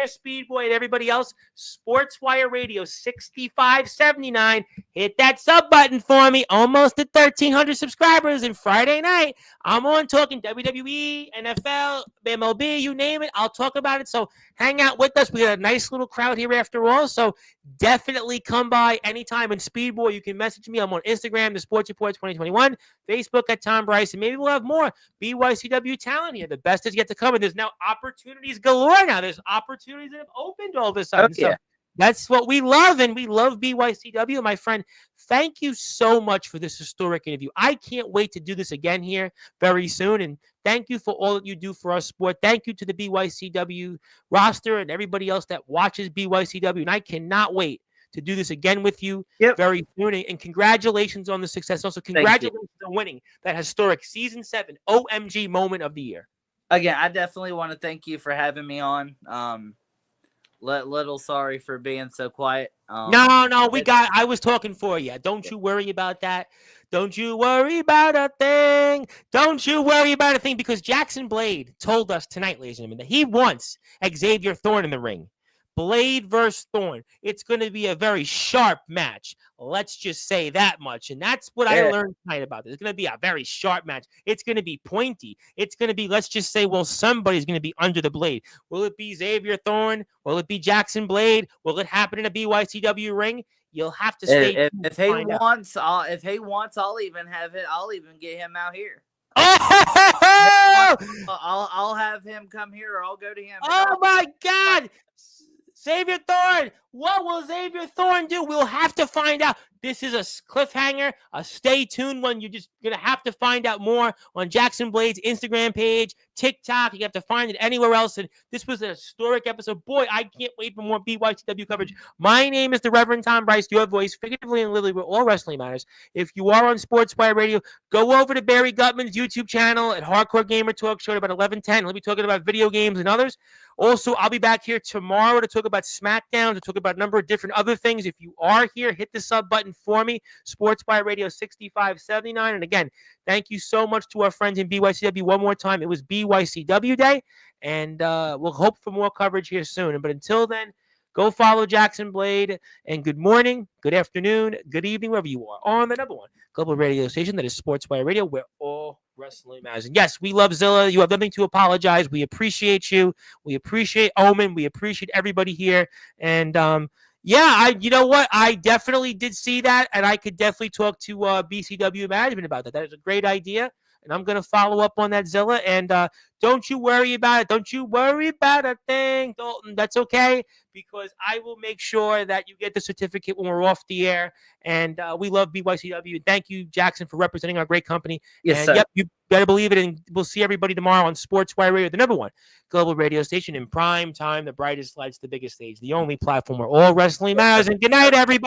S1: Speed Boy and everybody else, Sportswire Radio 6579. Hit that sub button for me. Almost at 1,300 subscribers. And Friday night, I'm on talking WWE, NFL, MLB, you name it. I'll talk about it. So hang out with us. We got a nice little crowd here after all. So definitely come by anytime. And Speed Boy, you can message me. I'm on Instagram, the Sports Report 2021, Facebook at Tom Bryce, and maybe we'll have more BYCW talent here. The best is yet to come. And there's now opportunities galore now. There's opportunities that have opened all of a sudden. So that's what we love, and we love BYCW. My friend, thank you so much for this historic interview. I can't wait to do this again here very soon, and thank you for all that you do for our sport. Thank you to the BYCW roster and everybody else that watches BYCW, and I cannot wait to do this again with you very soon. And congratulations on the success. Also, congratulations on winning that historic Season 7 OMG Moment of the Year.
S2: Again, I definitely want to thank you for having me on. Little sorry for being so quiet.
S1: No, I was talking for you. Don't you worry about that. Don't you worry about a thing. Don't you worry about a thing, because Jackson Blade told us tonight, ladies and gentlemen, that he wants Xavier Thorne in the ring. Blade versus Thorne. It's going to be a very sharp match. Let's just say that much. And that's what I learned tonight about this. It's going to be a very sharp match. It's going to be pointy. It's going to be, let's just say, well, somebody's going to be under the blade. Will it be Xavier Thorne? Will it be Jackson Blade? Will it happen in a BYCW ring? You'll have to stay tuned
S2: if
S1: to
S2: he
S1: find out.
S2: wants, if he wants, I'll even have it. I'll even get him out here.
S1: Oh!
S2: I'll have him come here, or I'll go to him.
S1: Oh my God! Xavier Thorne! What will Xavier Thorne do? We'll have to find out. This is a cliffhanger, a stay tuned one. You're just going to have to find out more on Jackson Blade's Instagram page, TikTok. You have to find it anywhere else. And this was a historic episode. Boy, I can't wait for more BYCW coverage. My name is the Reverend Tom Bryce, your voice, figuratively and literally, where all wrestling matters. If you are on Sportswire Radio, go over to Barry Gutman's YouTube channel at Hardcore Gamer Talk Show at about 11:10. He'll be talking about video games and others. Also, I'll be back here tomorrow to talk about SmackDown, to talk about a number of different other things. If you are here, hit the sub button for me, Sportswire Radio 6579. And again, thank you so much to our friends in BYCW one more time. It was BYCW Day, and we'll hope for more coverage here soon. But until then, go follow Jackson Blade, and good morning, good afternoon, good evening, wherever you are, on the number one global radio station that is Sportswire Radio, where all wrestling matters. And yes, we love Zilla. You have nothing to apologize. We appreciate you. We appreciate Omen. We appreciate everybody here. And yeah, you know what? I definitely did see that, and I could definitely talk to BCW management about that. That is a great idea, and I'm going to follow up on that, Zilla. And don't you worry about it. Don't you worry about a thing, Dalton. That's okay, because I will make sure that you get the certificate when we're off the air. And we love BYCW. Thank you, Jackson, for representing our great company.
S2: Yes,
S1: and
S2: sir.
S1: Yep, you better believe it. And we'll see everybody tomorrow on Sportswire Radio, the number one global radio station in prime time, the brightest lights, the biggest stage, the only platform where all wrestling matters. And good night, everybody.